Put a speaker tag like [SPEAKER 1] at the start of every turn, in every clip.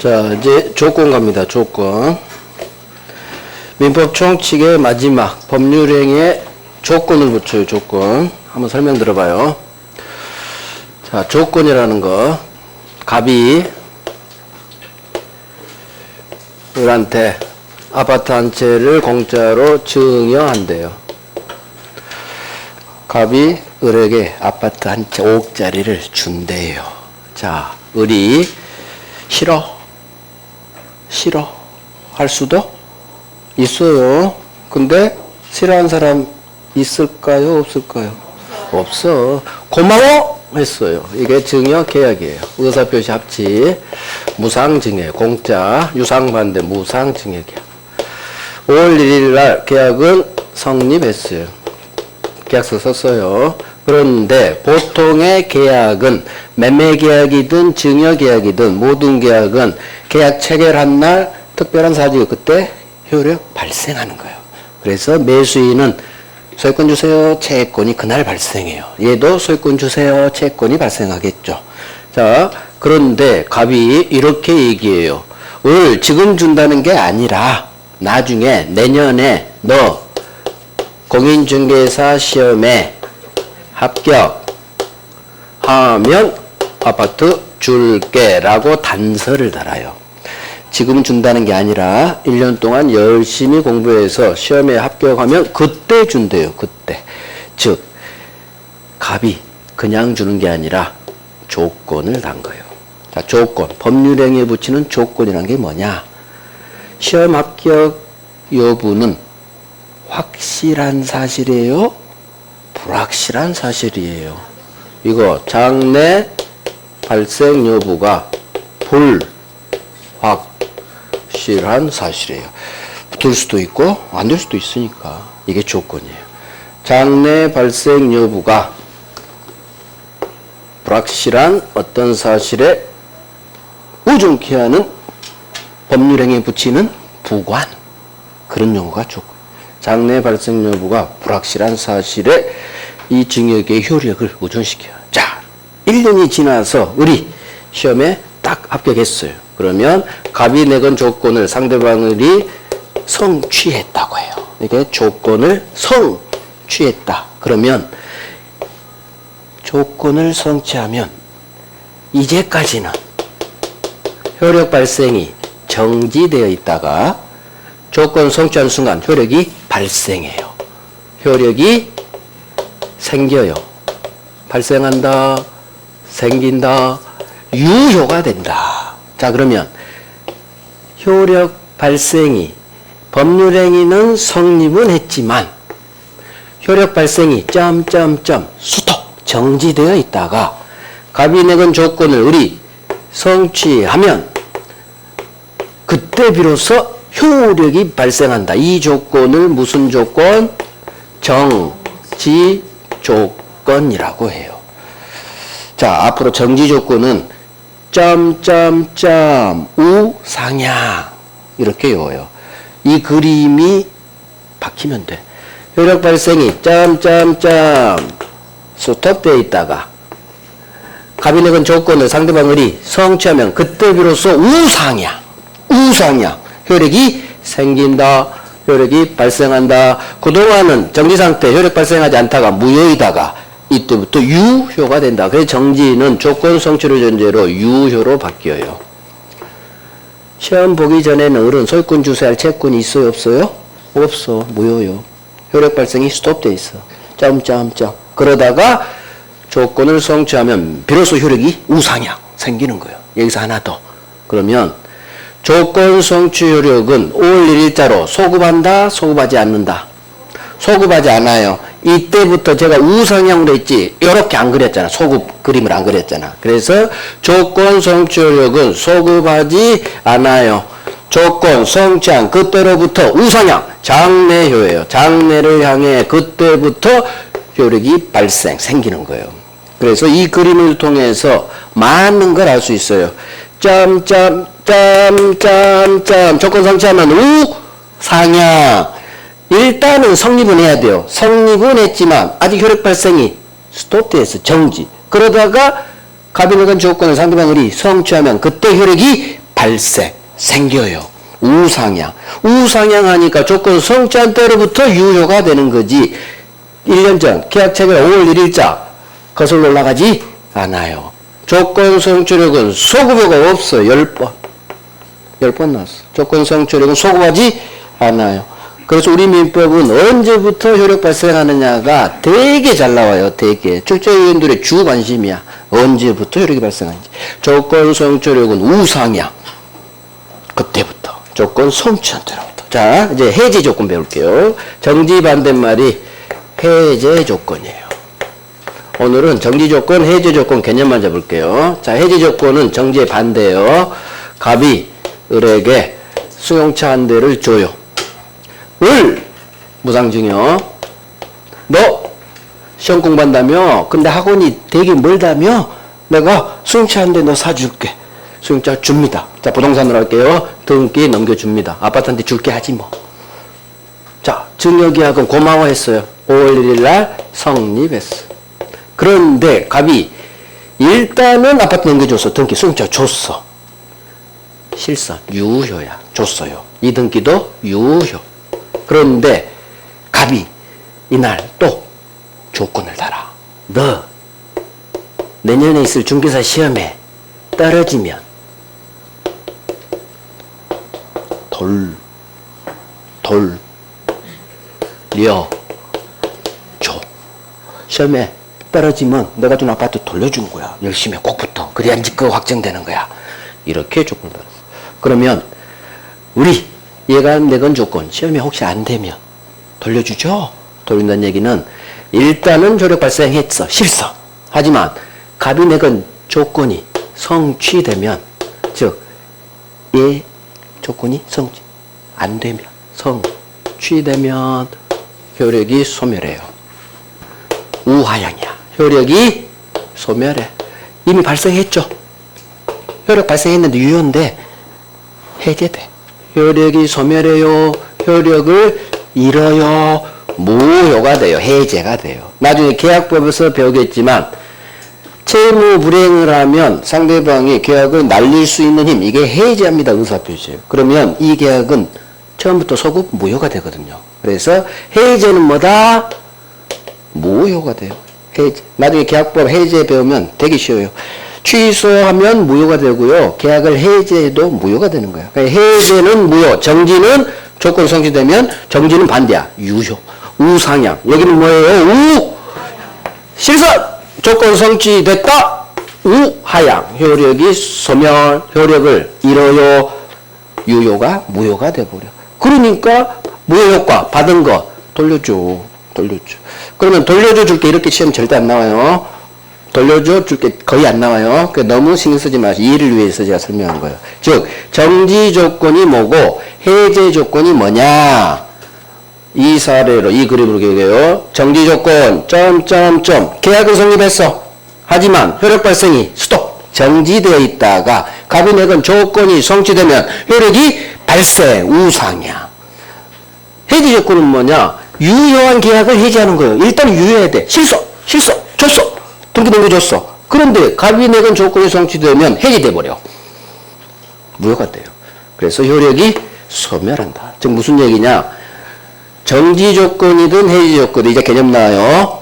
[SPEAKER 1] 자, 이제 조건 갑니다. 조건. 민법 총칙의 마지막 법률행위에 조건을 붙여요. 조건. 한번 설명 들어봐요. 자, 조건이라는 거. 갑이 을한테 아파트 한 채를 공짜로 증여한대요. 갑이 을에게 아파트 한 채 5억짜리를 준대요. 자, 을이 싫어 할 수도 있어요. 근데 싫어하는 사람 있을까요? 없을까요? 없어. 고마워 했어요. 이게 증여 계약이에요. 의사표시 합치 무상증여 공짜 유상반대 무상증여 계약. 5월 1일 날 계약은 성립했어요. 계약서 썼어요. 그런데 보통의 계약은 매매 계약이든 증여 계약이든 모든 계약은 계약 체결한 날 특별한 사정이 그때 효력 발생하는 거예요. 그래서 매수인은 소유권 주세요. 채권이 그날 발생해요. 얘도 소유권 주세요. 채권이 발생하겠죠. 자, 그런데 갑이 이렇게 얘기해요. 을 지금 준다는 게 아니라 나중에 내년에 너 공인중개사 시험에 합격하면 아파트 줄게 라고 단서를 달아요. 지금 준다는 게 아니라 1년 동안 열심히 공부해서 시험에 합격하면 그때 준대요. 그때. 즉 갑이 그냥 주는 게 아니라 조건을 단 거예요. 자, 조건. 법률행위에 붙이는 조건이란 게 뭐냐? 시험 합격 여부는 확실한 사실이에요? 불확실한 사실이에요. 이거 장래 발생 여부가 불확실한 사실이에요. 될 수도 있고 안 될 수도 있으니까 이게 조건이에요. 장래 발생 여부가 불확실한 어떤 사실에 의존케 하는 법률행위에 붙이는 부관, 그런 용어가 조건. 장래 발생 여부가 불확실한 사실에 이 증여계의 효력을 의존시켜요. 자, 1년이 지나서 우리 시험에 딱 합격했어요. 그러면 갑이 내건 조건을 상대방이 성취했다고 해요. 이게 조건을 성취했다. 그러면 조건을 성취하면 이제까지는 효력 발생이 정지되어 있다가 조건 성취한 순간 효력이 발생해요. 효력이 생겨요. 발생한다, 생긴다, 유효가 된다. 자, 그러면 효력 발생이 법률행위는 성립은 했지만 효력 발생이 스톱 정지되어 있다가 갑이 내건 조건을 우리 성취하면 그때 비로소 효력이 발생한다. 이 조건을 무슨 조건? 정지 조건이라고 해요. 자, 앞으로 정지 조건은 우상향 이렇게 외워요. 이 그림이 바뀌면 돼. 효력 발생이 스톱되어 있다가 갑이 내건 조건을 상대방이 성취하면 그때 비로소 우상향 효력이 생긴다. 효력이 발생한다. 그동안은 정지상태 효력 발생하지 않다가 무효이다가 이때부터 유효가 된다. 그래서 정지는 조건 성취를 전제로 유효로 바뀌어요. 시험 보기 전에는 을은 소유권 주세할 채권이 있어요? 없어요? 없어. 무효요. 효력 발생이 스톱돼 있어. 그러다가 조건을 성취하면 비로소 효력이 우상향 생기는 거예요. 여기서 하나 더. 그러면 조건 성취 효력은 5월 1일자로 소급한다, 소급하지 않는다. 소급하지 않아요. 이때부터 제가 우상향으로 했지 이렇게 안 그렸잖아. 소급 그림을 안 그렸잖아. 그래서 조건 성취 효력은 소급하지 않아요. 조건 성취한 그때로부터 우상향, 장래효예요. 장래를 향해 그때부터 효력이 생기는 거예요. 그래서 이 그림을 통해서 많은 걸 알 수 있어요. 조건 성취하면 우상향. 일단은 성립은 해야 돼요. 성립은 했지만 아직 효력 발생이 스톱돼서 정지. 그러다가 갑이 내건 조건을 상대방이 성취하면 그때 효력이 발생, 생겨요. 우상향. 우상향하니까 조건 성취한 때로부터 유효가 되는 거지. 1년 전 계약 체결 5월 1일자 거슬러 올라가지 않아요. 조건 성취력은 소급효가 없어. 10번. 10번 나왔어. 조건 성취력은 소급하지 않아요. 그래서 우리 민법은 언제부터 효력 발생하느냐가 되게 잘 나와요. 되게. 출제위원들의 주 관심이야. 언제부터 효력이 발생하는지. 조건 성취력은 우상향. 그때부터. 조건 성취한 때로부터. 자, 이제 해제 조건 배울게요. 정지 반대말이 해제 조건이에요. 오늘은 정지 조건, 해제 조건 개념만 잡을게요. 자, 해제 조건은 정지의 반대예요. 갑이 을에게 승용차 한 대를 줘요. 을 무상증여. 너 시험 공부한다며? 근데 학원이 되게 멀다며? 내가 승용차 한 대 너 사줄게. 승용차 줍니다. 자, 부동산으로 할게요. 등기 넘겨줍니다. 아파트한테 줄게 하지 뭐. 자, 증여계약은 고마워했어요. 5월 1일 날 성립했어. 그런데 갑이 일단은 아파트 넘겨줬어. 등기 승용차 줬어. 실선 유효야. 줬어요. 이 등기도 유효. 그런데 갑이 이날 또 조건을 달아. 너 내년에 있을 중개사 시험에 떨어지면 돌려줘. 시험에 떨어지면 내가 준 아파트 돌려주는 거야. 열심히 꼭 붙어. 그래야 직급 확정되는 거야. 이렇게 조건을 달았어. 그러면 우리 얘가 내건 조건 시험에 혹시 안 되면 돌려주죠? 돌린다는 얘기는 일단은 효력 발생했어. 실성. 하지만 갑이 내건 조건이 성취되면, 즉 얘 조건이 성취 안 되면, 성취되면 효력이 소멸해요. 우하향이야. 효력이 소멸해. 이미 발생했죠. 효력 발생했는데 유효인데 해제돼. 효력이 소멸해요. 효력을 잃어요. 무효가 돼요. 해제가 돼요. 나중에 계약법에서 배우겠지만 채무 불이행을 하면 상대방이 계약을 날릴 수 있는 힘, 이게 해제합니다. 의사표시예요. 그러면 이 계약은 처음부터 소급 무효가 되거든요. 그래서 해제는 뭐다? 무효가 돼요. 해제. 나중에 계약법 해제 배우면 되게 쉬워요. 취소하면 무효가 되고요. 계약을 해제해도 무효가 되는 거예요. 그러니까 해제는 무효, 정지는 조건 성취되면 정지는 반대야. 유효. 우상향. 여기는 뭐예요? 우! 실선! 조건 성취됐다. 우하향. 효력이 소멸, 효력을 잃어요. 유효가 무효가 돼버려. 그러니까 무효 효과 받은 거 돌려줘. 돌려줘. 그러면 돌려줘 줄게 이렇게 시험 절대 안 나와요. 돌려줘 줄게 거의 안 나와요. 그러니까 너무 신경 쓰지 마시고 이해를 위해서 제가 설명한 거예요. 즉 정지 조건이 뭐고 해제 조건이 뭐냐. 이 사례로 이 그림으로 기억해요. 정지 조건 점점점 계약을 성립했어. 하지만 효력 발생이 스톱 정지되어 있다가 갑이 내건 조건이 성취되면 효력이 발생 우상향. 해제 조건은 뭐냐? 유효한 계약을 해제하는 거예요. 일단 유효해야 돼. 실소 줬어. 등기 넘겨줬어. 그런데 갑이 내건 조건이 성취되면 해제돼 버려. 무효가 돼요. 그래서 효력이 소멸한다. 즉 무슨 얘기냐? 정지 조건이든 해지 조건이든 이제 개념 나와요.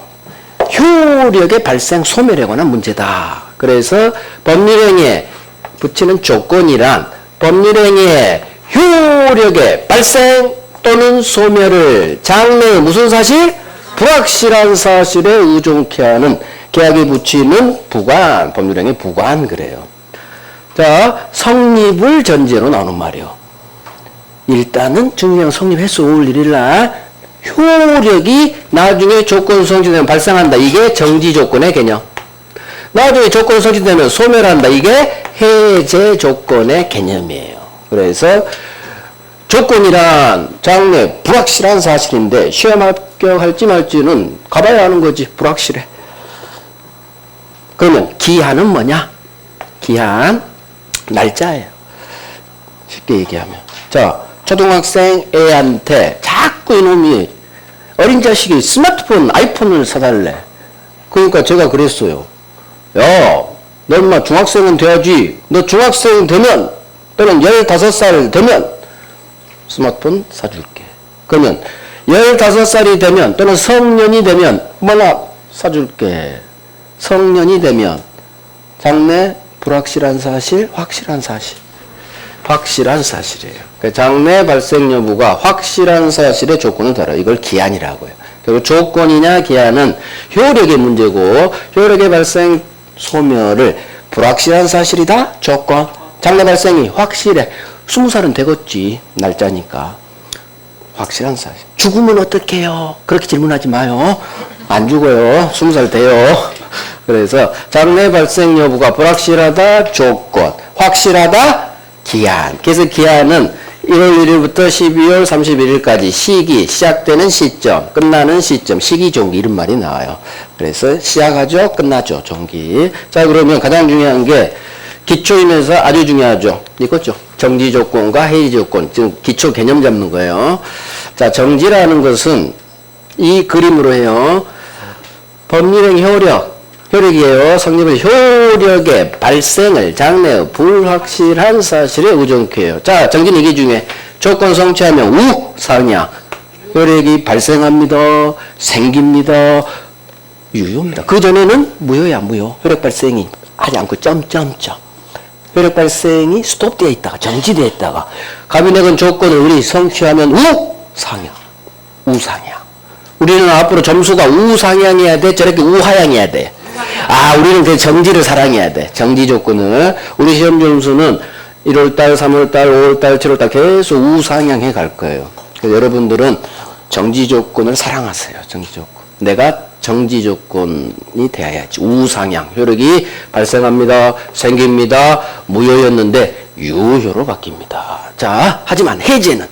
[SPEAKER 1] 효력의 발생 소멸에 관한 문제다. 그래서 법률행위에 붙이는 조건이란 법률행위의 효력의 발생 또는 소멸을 장래의 무슨 사실? 불확실한 사실에 의존케 하는 계약에 붙이는 부관, 법률행위 부관 그래요. 자, 성립을 전제로 나오는 말이요. 일단은 증여계약 성립했어. 5월 1일 날 효력이 나중에 조건 성취되면 발생한다. 이게 정지 조건의 개념. 나중에 조건 성취되면 소멸한다. 이게 해제 조건의 개념이에요. 그래서 조건이란 장래 불확실한 사실인데 시험 합격할지 말지는 가봐야 하는 거지. 불확실해. 그러면 기한은 뭐냐? 기한 날짜예요. 쉽게 얘기하면. 자, 초등학생 애한테 자꾸 이놈이 어린 자식이 스마트폰 아이폰을 사달래. 그러니까 제가 그랬어요. 야, 너 인마 중학생은 돼야지. 너 중학생 되면 또는 15살 되면 스마트폰 사줄게. 그러면 15살이 되면 또는 성년이 되면 뭐나 사줄게. 성년이 되면 장래 불확실한 사실, 확실한 사실. 확실한 사실이에요. 장래 발생 여부가 확실한 사실의 조건을 달아요. 이걸 기한이라고 해요. 그리고 조건이냐 기한은 효력의 문제고 효력의 발생 소멸을 불확실한 사실이다. 조건. 장래 발생이 확실해. 20살은 되겠지. 날짜니까. 확실한 사실. 죽으면 어떡해요? 그렇게 질문하지 마요. 안 죽어요. 20살 돼요. 그래서 장래 발생 여부가 불확실하다. 조건. 확실하다. 기한. 그래서 기한은 1월 1일부터 12월 31일까지 시기, 시작되는 시점, 끝나는 시점, 시기, 종기 이런 말이 나와요. 그래서 시작하죠, 끝나죠, 종기. 자, 그러면 가장 중요한 게 기초이면서 아주 중요하죠. 이거죠. 정지 조건과 해지 조건. 지금 기초 개념 잡는 거예요. 자, 정지라는 것은 이 그림으로 해요. 법률행 효력이에요. 성립을 효력의 발생을 장래의 불확실한 사실에 의존케 해요. 자, 정지는 이게 중에 조건 성취하면 우상향. 효력이 발생합니다. 생깁니다. 유효입니다. 그 전에는 무효야, 무효. 효력 발생이 하지 않고 점점점. 효력 발생이 스톱되어 있다가 정지되어 있다가 갑인액은 조건을 우리 성취하면 우상향. 우상향. 우리는 앞으로 점수가 우상향해야 돼? 저렇게 우하향해야 돼? 아, 우리는 그 정지를 사랑해야 돼. 정지 조건을. 우리 시험 점수는 1월달, 3월달, 5월달, 7월달 계속 우상향해 갈 거예요. 그래서 여러분들은 정지 조건을 사랑하세요. 정지 조건. 내가 정지 조건이 돼야지. 우상향. 효력이 발생합니다. 생깁니다. 무효였는데 유효로 바뀝니다. 자, 하지만 해제는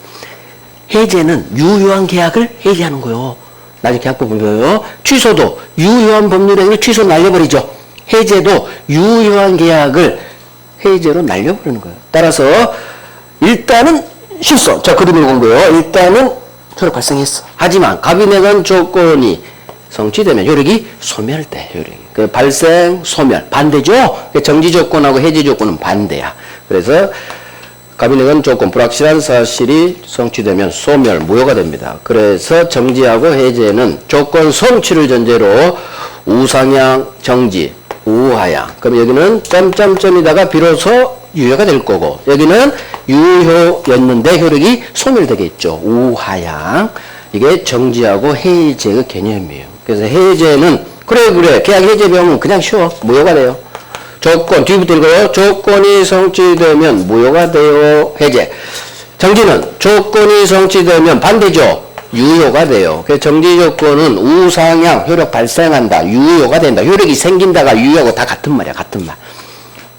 [SPEAKER 1] 유효한 계약을 해제하는 거예요. 나중에 계약법 보여요. 취소도 유효한 법률행위를 취소 날려버리죠. 해제도 유효한 계약을 해제로 날려버리는 거예요. 따라서 일단은 실손. 자, 그림을 본 거예요. 일단은 효력 발생했어. 하지만 갑인행한 조건이 성취되면 효력이 소멸돼. 효력이. 그 발생, 소멸 반대죠. 정지 조건하고 해제 조건은 반대야. 그래서 갑인행한 조건, 불확실한 사실이 성취되면 소멸, 무효가 됩니다. 그래서 정지하고 해제는 조건 성취를 전제로 우상향, 정지, 우하향. 그럼 여기는 점점점이다가 비로소 유효가 될 거고 여기는 유효였는데 효력이 소멸되겠죠. 우하향. 이게 정지하고 해제의 개념이에요. 그래서 해제는 그래 계약 해제 배우면 그냥 쉬워. 무효가 돼요. 조건, 뒤부터 읽어요. 조건이 성취되면 무효가 돼요. 해제. 정지는 조건이 성취되면 반대죠. 유효가 돼요. 그래서 정지 조건은 우상향, 효력 발생한다. 유효가 된다. 효력이 생긴다가 유효하고 다 같은 말이야. 같은 말.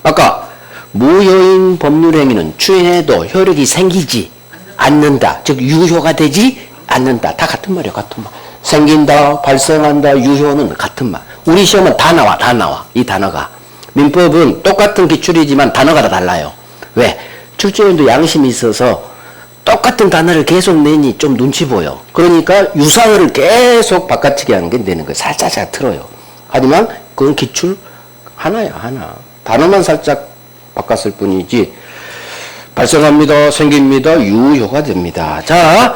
[SPEAKER 1] 아까 무효인 법률행위는 추인해도 효력이 생기지 않는다. 즉 유효가 되지 않는다. 다 같은 말이야. 같은 말. 생긴다, 발생한다, 유효는 같은 말. 우리 시험은 다 나와. 이 단어가. 민법은 똑같은 기출이지만 단어가 다 달라요. 왜? 출제위원도 양심이 있어서 똑같은 단어를 계속 내니 좀 눈치 보여. 그러니까 유사어를 계속 바꿔치기 하는 게 되는 거예요. 살짝 틀어요. 하지만 그건 기출 하나야, 하나. 단어만 살짝 바꿨을 뿐이지 발생합니다, 생깁니다, 유효가 됩니다. 자,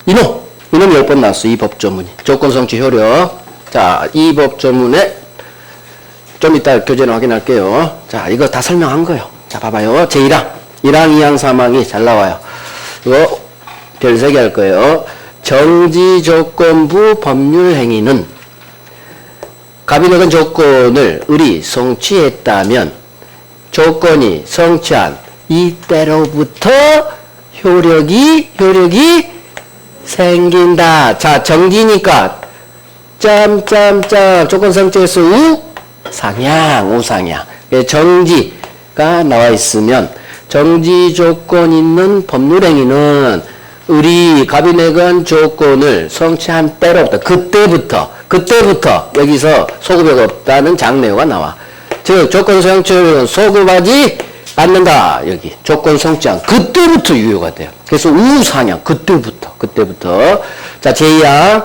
[SPEAKER 1] 이놈 10번 나왔어. 이 법조문이. 조건성취 효력. 자, 이 법조문에 좀 이따 교재는 확인할게요. 자, 이거 다 설명한 거예요. 자, 봐봐요. 제1항. 1항, 2항, 3항이 잘 나와요. 이거 별 3개 할 거예요. 정지조건부 법률행위는 갑인행한 조건을 을이 성취했다면 조건이 성취한 이때로부터 효력이 생긴다. 자, 정지니까 짬짬짬 조건 성취해서 우상향. 정지가 나와 있으면 정지 조건 있는 법률행위는 을이 갑인행한 조건을 성취한 때로부터 그때부터 여기서 소급이 없다는 장래가 나와. 즉 조건 성취는 소급하지 않는다. 여기 조건 성취한 그때부터 유효가 돼요. 그래서 우상향 그때부터. 자, 제2항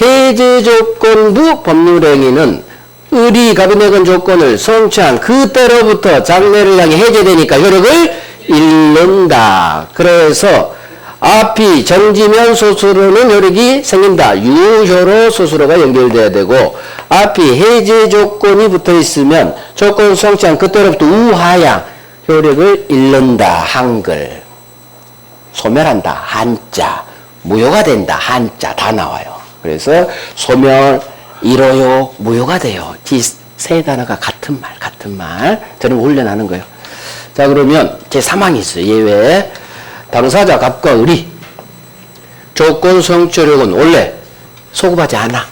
[SPEAKER 1] 해제 조건부 법률행위는 을이 갑인행한 조건을 성취한 그때로부터 장래를 향해 해제되니까 효력을 잃는다. 그래서 앞이 정지면 소수로는 효력이 생긴다. 유효로 소수로가 연결돼야 되고 앞이 해제 조건이 붙어 있으면 조건 성취한 그때로부터 우하향 효력을 잃는다. 한글 소멸한다. 한자 무효가 된다. 한자 다 나와요. 그래서 소멸, 잃어요, 무효가 돼요. 이 세 단어가 같은 말 저는 훈련하는 거예요. 자, 그러면 제 3항이 있어요. 예외. 당사자 갑과 을이 조건 성취력은 원래 소급하지 않아.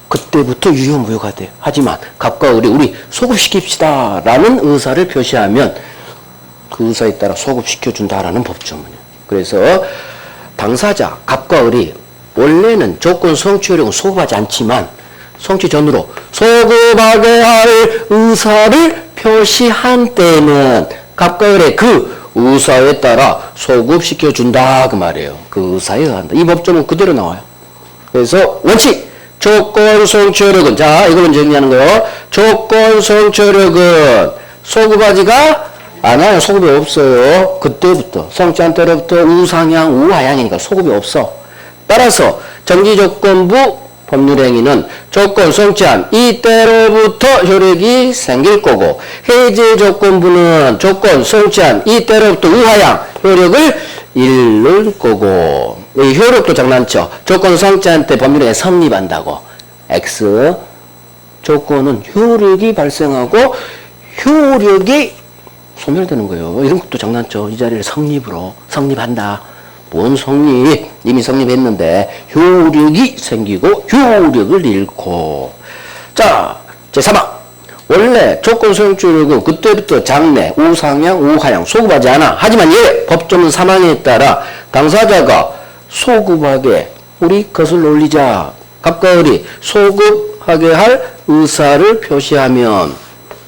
[SPEAKER 1] 그때부터 유효무효가 돼요. 하지만 갑과 을이 우리 소급시킵시다 라는 의사를 표시하면 그 의사에 따라 소급시켜준다라는 법조문이에요. 그래서 당사자 갑과 을이 원래는 조건 성취력은 소급하지 않지만 성취 전으로 소급하게 할 의사를 표시한 때는 갑과 을의 그 의사에 따라 소급시켜준다 그 말이에요. 그 의사에 의한다. 이 법조문 그대로 나와요. 그래서 원칙 조건 성취력은 자 이걸 정리하는 거예요. 조건 성취력은 소급하지가 않아요. 소급이 없어요. 그때부터 성취한 때로부터 우상향 우하향이니까 소급이 없어. 따라서 정지조건부 법률행위는 조건 성취한 이때로부터 효력이 생길 거고 해제 조건부는 조건 성취한 이때로부터 우하향 효력을 잃을 거고 이 효력도 장난쳐. 조건 성취한 때 법률행위 성립한다고. X 조건은 효력이 발생하고 효력이 소멸되는 거예요. 이런 것도 장난쳐. 이 자리를 성립한다. 뭔 성립? 이미 성립했는데 효력이 생기고 효력을 잃고. 자, 제3항. 원래 조건 성취력은 그때부터 장래, 우상향, 우하향 소급하지 않아. 하지만 예외 법조문 3항에 따라 당사자가 소급하게 우리 것을 올리자. 갑과 을이 소급하게 할 의사를 표시하면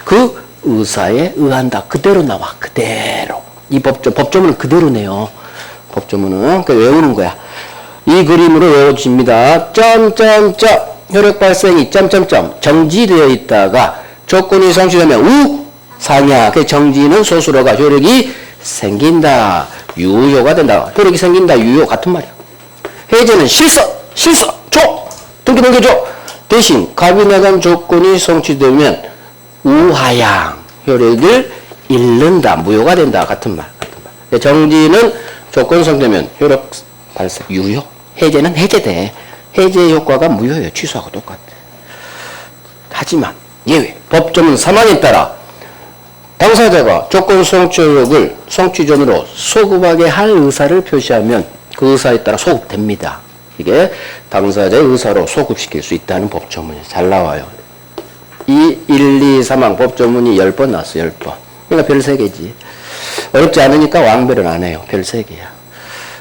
[SPEAKER 1] 그 의사에 의한다. 그대로 나와. 그대로. 이 법조문은 그대로네요. 법조문은 외우는 거야. 이 그림으로 외워집니다. 효력 발생이 정지되어 있다가 조건이 성취되면 우상향. 그 정지는 소수로가 효력이 생긴다. 유효가 된다. 효력이 생긴다. 유효 같은 말이야. 해제는 실서 줘. 등기줘. 대신 갑이 나간 조건이 성취되면 우하향 효력을 잃는다. 무효가 된다. 같은 말. 정지는 조건 성취되면 효력 발생 유효. 해제는 해제돼. 해제 효과가 무효예요. 취소하고 똑같아. 하지만 예외 법조문 3항에 따라 당사자가 조건 성취력을 성취 전으로 소급하게 할 의사를 표시하면 그 의사에 따라 소급됩니다. 이게 당사자의 의사로 소급시킬 수 있다는 법조문이 잘 나와요. 이 1, 2, 3항 법조문이 10번 나왔어요. 10번. 그러니까 별 3개지. 어렵지 않으니까 왕별은 안 해요. 별 3개야.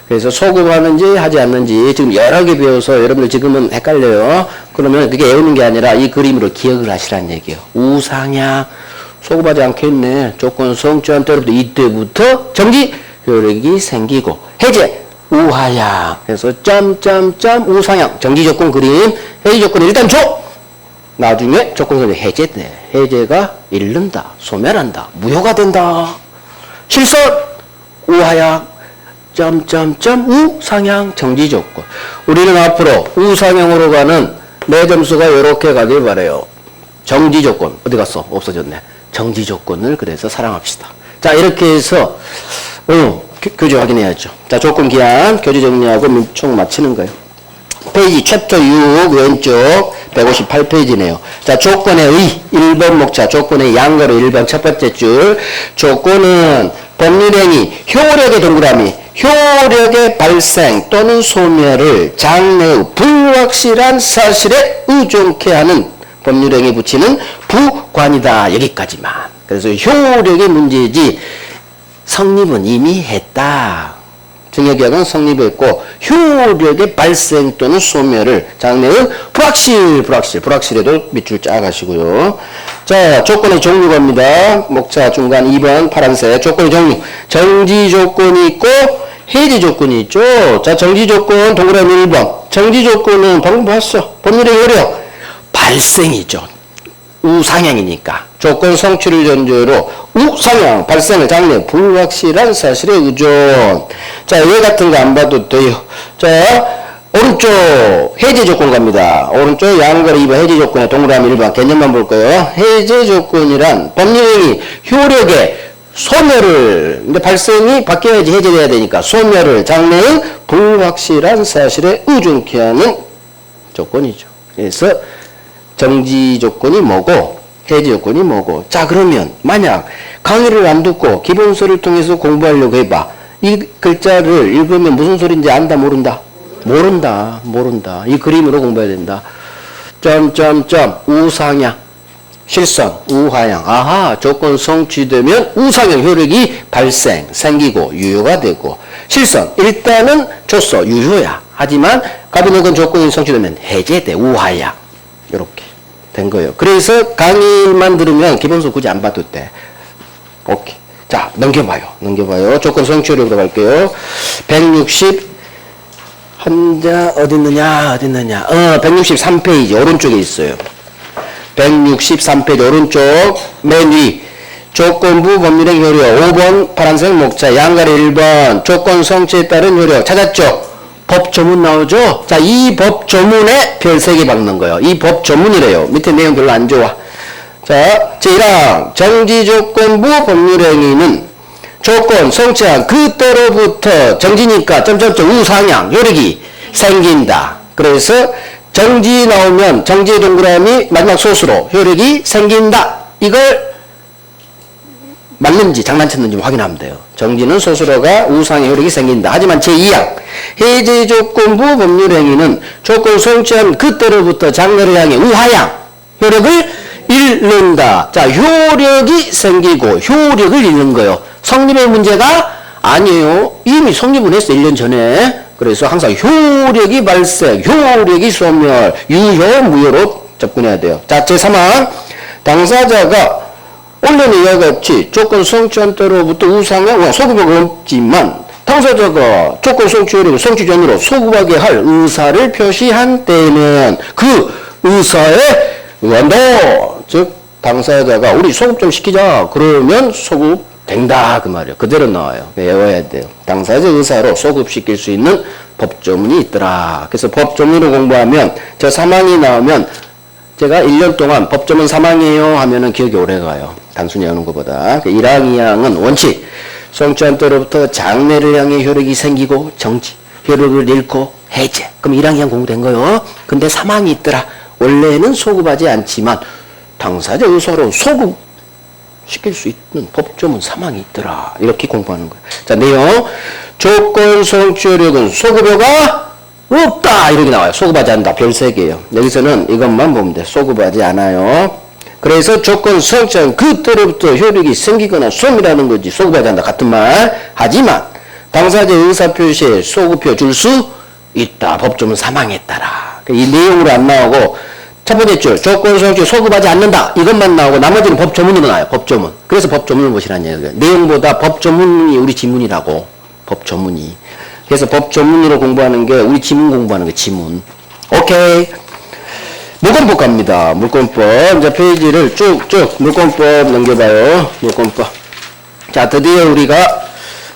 [SPEAKER 1] 그래서 소급하는지 하지 않는지 지금 여러 개 배워서 여러분들 지금은 헷갈려요. 그러면 그게 외우는 게 아니라 이 그림으로 기억을 하시라는 얘기예요. 우상향 소급하지 않겠네. 조건 성취한 때로부터 이때부터 정지 효력이 생기고 해제 우하향. 그래서 우상향 정지 조건 그림. 해제 조건을 일단 줘. 나중에 조건 성취 해제돼. 해제가 잃는다. 소멸한다. 무효가 된다. 실선 우하향 우상향 정지 조건. 우리는 앞으로 우상향으로 가는 내 점수가 이렇게 가길 바래요. 정지 조건 어디 갔어? 없어졌네. 정지 조건을 그래서 사랑합시다. 자, 이렇게 해서 교재 확인해야죠. 자, 조건 기한 교재 정리하고 총 마치는 거예요. 페이지 챕터 6 왼쪽 158페이지네요. 자, 조건의 의 1번 목차 조건의 양거로 1번 첫 번째 줄. 조건은 법률행위 효력의 동그라미 효력의 발생 또는 소멸을 장래의 불확실한 사실에 의존케 하는 법률행위 붙이는 부관이다. 여기까지만. 그래서 효력의 문제지 성립은 이미 했다. 증여계약은 성립했고 효력의 발생 또는 소멸을 장래의 불확실에도 밑줄 쫙 하시고요. 자, 조건의 종류가 입니다. 목차 중간 2번 파란색 조건의 종류. 정지 조건이 있고 해제 조건이 있죠. 자, 정지 조건 동그라미 1번. 정지 조건은 방금 봤어. 법률의 효력 발생이죠. 우상향이니까 조건 성취를 전제로 우상향 발생의 장래 불확실한 사실에 의존. 자, 얘 같은 거 안 봐도 돼요. 자, 오른쪽 해제 조건 갑니다. 오른쪽 양거리 2번 해제 조건에 동그라미 1번 개념만 볼 거예요. 해제 조건이란 법률행위 효력의 소멸을, 근데 발생이 바뀌어야지 해제돼야 되니까 소멸을 장래의 불확실한 사실에 의존케 하는 조건이죠. 그래서 정지 조건이 뭐고 해제 조건이 뭐고. 자, 그러면 만약 강의를 안 듣고 기본서를 통해서 공부하려고 해봐. 이 글자를 읽으면 무슨 소리인지 안다 모른다? 모른다. 이 그림으로 공부해야 된다. 점점점 우상향 실선 우하향. 아하, 조건 성취되면 우상향 효력이 발생 생기고 유효가 되고, 실선 일단은 줬어 유효야. 하지만 가비노건 조건이 성취되면 해제돼 우하향. 이렇게 된 거예요. 그래서 강의만 들으면 기본서 굳이 안 봐도 돼. 오케이. 자, 넘겨봐요. 조건 성취율로 갈게요. 160 한자 어디 있느냐? 163페이지 오른쪽에 있어요. 163페이지 오른쪽 맨 위 조건부 법률행 효력 5번 파란색 목차 양가리 1번 조건 성취에 따른 효력 찾았죠? 법조문 나오죠? 자, 이 법조문에 별 3개 박는 거예요. 이 법조문이래요. 밑에 내용 별로 안 좋아. 자, 제1항 정지조건부 법률행위는 조건 성취한 그때로부터 정지니까 점점점 우상향 효력이 생긴다. 그래서 정지 나오면 정지의 동그라미 마지막 소수로 효력이 생긴다. 이걸 맞는지 장난쳤는지 확인하면 돼요. 정지는 소수로가 우상의 효력이 생긴다. 하지만 제2항 해제조건부 법률행위는 조건 성취한 그때로부터 장래를 향해 우하향 효력을 잃는다. 자, 효력이 생기고 효력을 잃는 거예요. 성립의 문제가 아니에요. 이미 성립은 했어 1년 전에. 그래서 항상 효력이 발생, 효력이 소멸, 유효, 무효로 접근해야 돼요. 자, 제3항 당사자가 원래는 이와 같이 조건 성취한 때로부터 우상향, 소급하기 없지만 당사자가 조건 성취 효력을 성취 전으로 소급하게 할 의사를 표시한 때는 그 의사에 의한다. 즉 당사자가 우리 소급 좀 시키자 그러면 소급된다 그 말이에요. 그대로 나와요. 외워야 돼요. 당사자 의사로 소급시킬 수 있는 법조문이 있더라. 그래서 법조문을 공부하면 저 3항이 나오면 제가 1년 동안 법조문 3항이에요 하면은 기억이 오래가요. 단순히 하는 것보다. 1항, 2항은 원칙 성취한 때로부터 장래를 향해 효력이 생기고 정지, 효력을 잃고 해제. 그럼 1항, 2항 공부된 거예요. 근데 3항이 있더라. 원래는 소급하지 않지만 당사자 의사로 소급시킬 수 있는 법조문 3항이 있더라. 이렇게 공부하는 거예요. 자, 내용. 조건 성취 효력은 소급효가 없다. 이렇게 나와요. 소급하지 않는다. 별 3개예요. 여기서는 이것만 보면 돼. 소급하지 않아요. 그래서 조건 성취한 그때로부터 효력이 생기거나 소멸하는 거지. 소급하지 않는다. 같은 말. 하지만 당사자 의사표시에 소급효 줄 수 있다. 법조문 3항에 따라. 이 내용으로 안 나오고 첫 번째 줄 조건 성취 소급하지 않는다. 이것만 나오고 나머지는 법조문으로 나와요. 법조문. 그래서 법조문을 보시라는 얘기예요. 내용보다 법조문이 우리 지문이라고. 법조문이. 그래서 법조문으로 공부하는 게 우리 지문 공부하는 게 지문. 오케이. 물권법 갑니다. 물권법. 이제 페이지를 쭉쭉 물권법 넘겨봐요. 물권법. 자, 드디어 우리가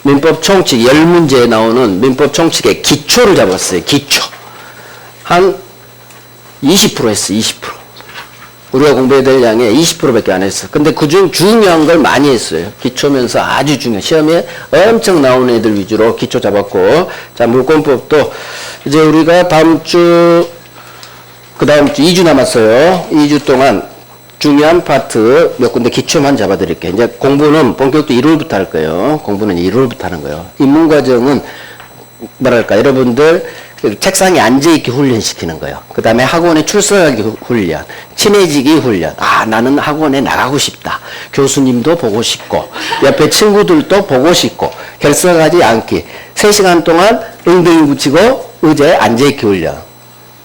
[SPEAKER 1] 민법 총칙 10문제에 나오는 민법 총칙의 기초를 잡았어요. 기초. 한 20% 했어. 20%. 우리가 공부해야 될 양의 20%밖에 안 했어. 근데 그중 중요한 걸 많이 했어요. 기초면서 아주 중요해. 시험에 엄청 나오는 애들 위주로 기초 잡았고. 자, 물권법도 이제 우리가 다음 주, 그 다음 주 2주 남았어요. 2주 동안 중요한 파트 몇 군데 기초만 잡아드릴게요. 이제 공부는 본격도 1월부터 할 거예요. 공부는 1월부터 하는 거예요. 입문과정은 뭐랄까, 여러분들 책상에 앉아있기 훈련시키는 거예요. 그 다음에 학원에 출석하기 훈련, 친해지기 훈련. 아, 나는 학원에 나가고 싶다. 교수님도 보고 싶고, 옆에 친구들도 보고 싶고, 결석하지 않기. 3시간 동안 엉덩이 붙이고 의자에 앉아있기 훈련.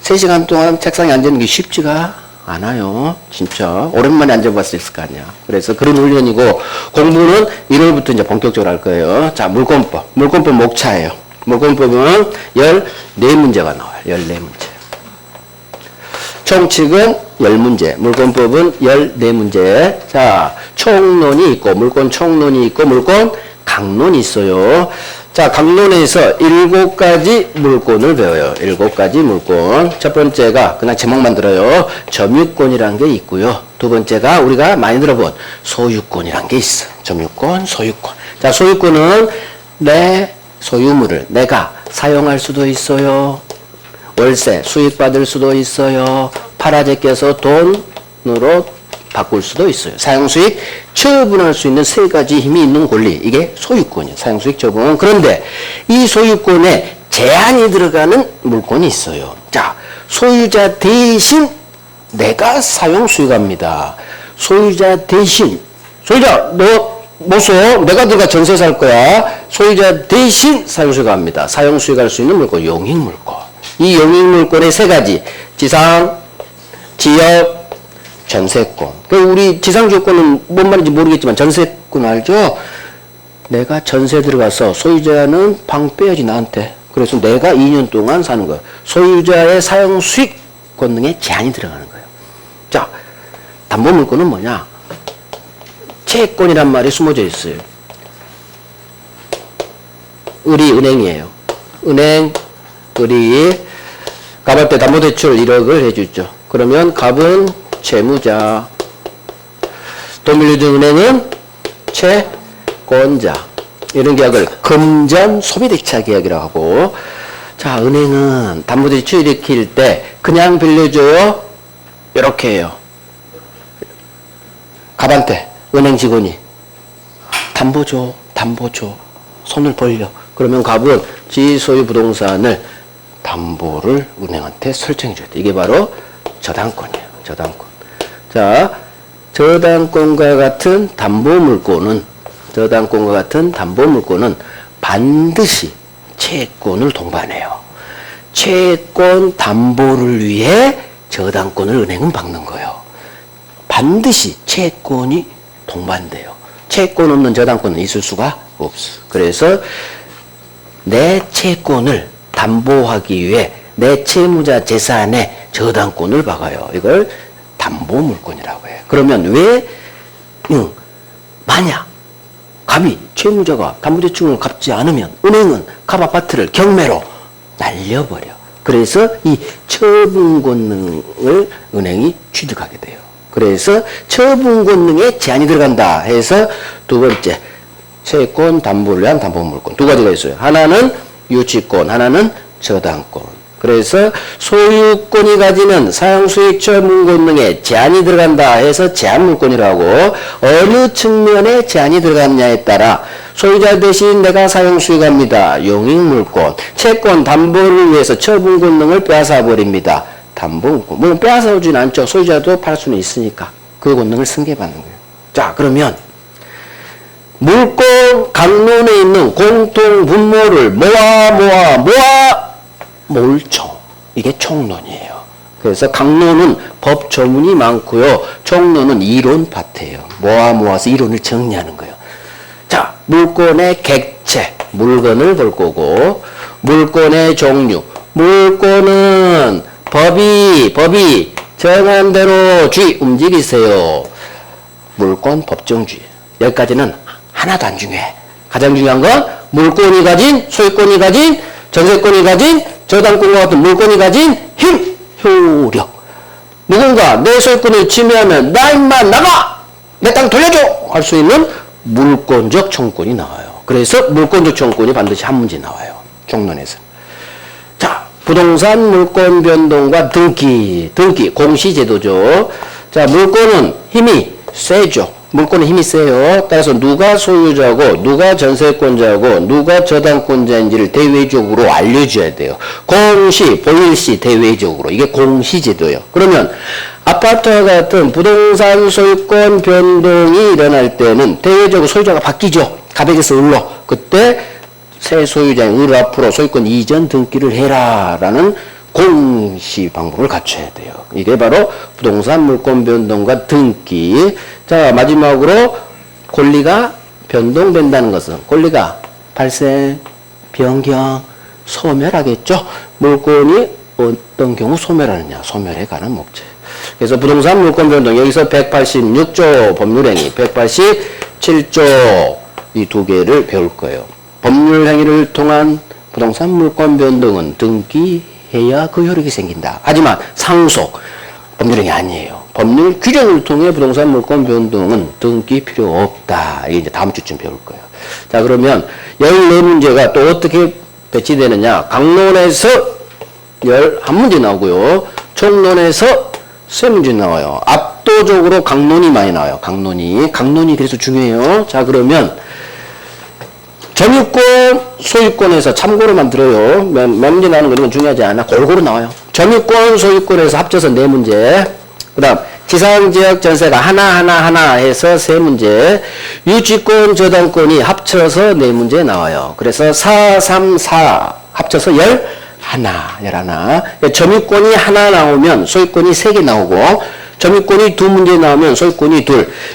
[SPEAKER 1] 3시간 동안 책상에 앉아있는 게 쉽지가 않아요. 진짜. 오랜만에 앉아봤을 거 아니야. 그래서 그런 훈련이고, 공부는 1월부터 이제 본격적으로 할 거예요. 자, 물권법. 물권법 목차예요. 물권법은 14문제가 나와요. 14문제. 총칙은 10문제, 물권법은 14문제. 자, 총론이 있고, 물권 총론이 있고, 물권 강론이 있어요. 자, 강론에서 7가지 물권을 배워요. 7가지 물권. 첫 번째가 그냥 제목만 들어요. 점유권이라는 게 있고요. 두 번째가 우리가 많이 들어본 소유권이라는 게 있어. 점유권, 소유권. 자, 소유권은 내 소유물을 내가 사용할 수도 있어요. 월세 수익 받을 수도 있어요. 팔아제껴서 돈으로 바꿀 수도 있어요. 사용수익 처분할 수 있는 3가지 힘이 있는 권리. 이게 소유권이에요. 사용수익 처분. 그런데 이 소유권에 제한이 들어가는 물권이 있어요. 자, 소유자 대신 내가 사용수익합니다. 소유자 대신 소유자 너 못 써. 내가 들어가 전세 살 거야. 소유자 대신 사용수익합니다. 사용수익할 수 있는 물권, 용익물권. 이 용익물권의 3가지. 지상, 지역, 전세권. 우리 지상주권은 뭔 말인지 모르겠지만 전세권 알죠? 내가 전세 들어가서 소유자는 방 빼야지 나한테. 그래서 내가 2년 동안 사는 거예요. 소유자의 사용수익 권능에 제한이 들어가는 거예요. 자, 담보물권은 뭐냐? 채권이란 말이 숨어져 있어요. 을이 은행이에요. 은행, 을이 갑할 때 담보대출 1억을 해주죠. 그러면 갑은 채무자, 돈 빌려준 은행은 채권자. 이런 계약을 금전 소비대차 계약이라고 하고, 자, 은행은 담보대출 일으킬 때 그냥 빌려줘요. 이렇게 해요. 갑한테 은행 직원이 담보 줘, 담보 줘. 손을 벌려. 그러면 갑은 지 소유 부동산을 담보를 은행한테 설정해 줘야 돼. 이게 바로 저당권이에요. 저당권. 자, 저당권과 같은 담보물권은 반드시 채권을 동반해요. 채권 담보를 위해 저당권을 은행은 받는 거예요. 반드시 채권이 동반돼요. 채권 없는 저당권은 있을 수가 없어. 그래서 내 채권을 담보하기 위해 내 채무자 재산에 저당권을 박아요. 이걸 담보물권이라고 해요. 그러면 왜 만약 갑이 채무자가 담보대출을 갚지 않으면 은행은 갑 아파트를 경매로 날려버려. 그래서 이 처분 권능을 은행이 취득하게 돼요. 그래서 처분 권능에 제한이 들어간다 해서 두 번째, 채권 담보를 위한 담보물권. 2가지가 있어요. 하나는 유치권, 하나는 저당권. 그래서 소유권이 가지는 사용수익 처분 권능에 제한이 들어간다 해서 제한물권이라고, 어느 측면에 제한이 들어갔냐에 따라 소유자 대신 내가 사용수익합니다. 용익물권. 채권 담보를 위해서 처분 권능을 빼앗아버립니다. 담보물권. 물론 빼앗아오진 않죠. 소유자도 팔 수는 있으니까. 그 권능을 승계받는 거예요. 자, 그러면 물권 강론에 있는 공통 분모를 모아 몰총. 이게 총론이에요. 그래서 강론은 법 조문이 많고요. 총론은 이론 파트예요. 모아서 이론을 정리하는 거예요. 자, 물권의 객체, 물건을 볼 거고, 물권의 종류. 물권은 법이 정한 대로 주의 움직이세요. 물권 법정주의. 여기까지는 하나도 안 중요해. 가장 중요한 건 물권이 가진, 소유권이 가진, 전세권이 가진, 저당권과 같은 물권이 가진 힘, 효력. 누군가 내 소유권을 침해하면 나 임마 나가! 내 땅 돌려줘! 할 수 있는 물권적 청구권이 나와요. 그래서 물권적 청구권이 반드시 한 문제 나와요. 총론에서. 자, 부동산 물권 변동과 등기 공시제도죠. 자, 물권은 힘이 세죠. 물권의 힘이 세요. 따라서 누가 소유자고 누가 전세권자고 누가 저당권자인지를 대외적으로 알려줘야 돼요. 공시, 보일시 대외적으로. 이게 공시제도예요. 그러면 아파트와 같은 부동산 소유권 변동이 일어날 때는 대외적으로 소유자가 바뀌죠. 갑에게서 을로. 그때 새 소유자인 을 앞으로 소유권 이전 등기를 해라 라는 공시 방법을 갖춰야 돼요. 이게 바로 부동산 물권 변동과 등기. 자, 마지막으로 권리가 변동된다는 것은 권리가 발생, 변경, 소멸하겠죠. 물권이 어떤 경우 소멸하느냐, 소멸에 관한 목적. 그래서 부동산 물권 변동 여기서 186조 법률행위, 187조 이 두 개를 배울 거예요. 법률 행위를 통한 부동산 물권 변동은 등기해야 그 효력이 생긴다. 하지만 상속 법률 행위 아니에요. 법률 규정을 통해 부동산 물권 변동은 등기 필요 없다. 이게 이제 다음 주쯤 배울 거예요. 자, 그러면 14문제가 또 어떻게 배치되느냐? 강론에서 11문제 나오고요. 총론에서 3문제 나와요. 압도적으로 강론이 많이 나와요. 강론이 그래서 중요해요. 자, 그러면 점유권, 소유권에서 참고로만 들어요. 몇 문제 나오는 건 중요하지 않아. 골고루 나와요. 점유권, 소유권에서 합쳐서 4문제. 그 다음 지상지역 전세가 하나 해서 3문제. 유치권, 저당권이 합쳐서 4문제 나와요. 그래서 4, 3, 4 합쳐서 11. 점유권이 하나 나오면 소유권이 3개 나오고, 점유권이 2문제 나오면 소유권이 2,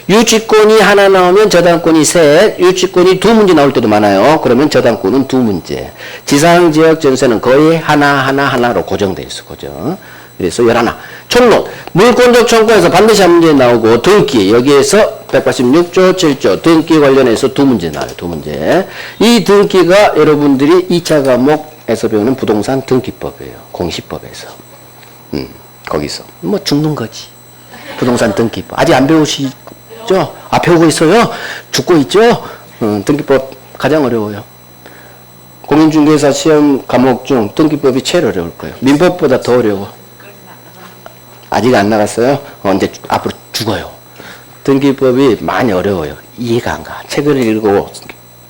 [SPEAKER 1] 유치권이 하나 나오면 저당권이 3, 유치권이 2문제 나올 때도 많아요. 그러면 저당권은 2문제. 지상지역 전세는 거의 하나로 고정되어 있어, 고정. 그래서 11. 총론. 물권적 청구에서 반드시 한 문제 나오고, 등기. 여기에서 186조, 7조. 등기 관련해서 2문제 나와요, 2문제. 이 등기가 여러분들이 2차 과목에서 배우는 부동산 등기법이에요. 공시법에서. 거기서. 뭐 죽는 거지. 부동산 등기법. 아직 안 배우시죠? 아, 배우고 있어요? 죽고 있죠? 등기법 가장 어려워요. 공인중개사 시험 과목 중 등기법이 제일 어려울 거예요. 민법보다 더 어려워. 아직 안 나갔어요? 이제 앞으로 죽어요. 등기법이 많이 어려워요. 이해가 안 가. 책을 읽고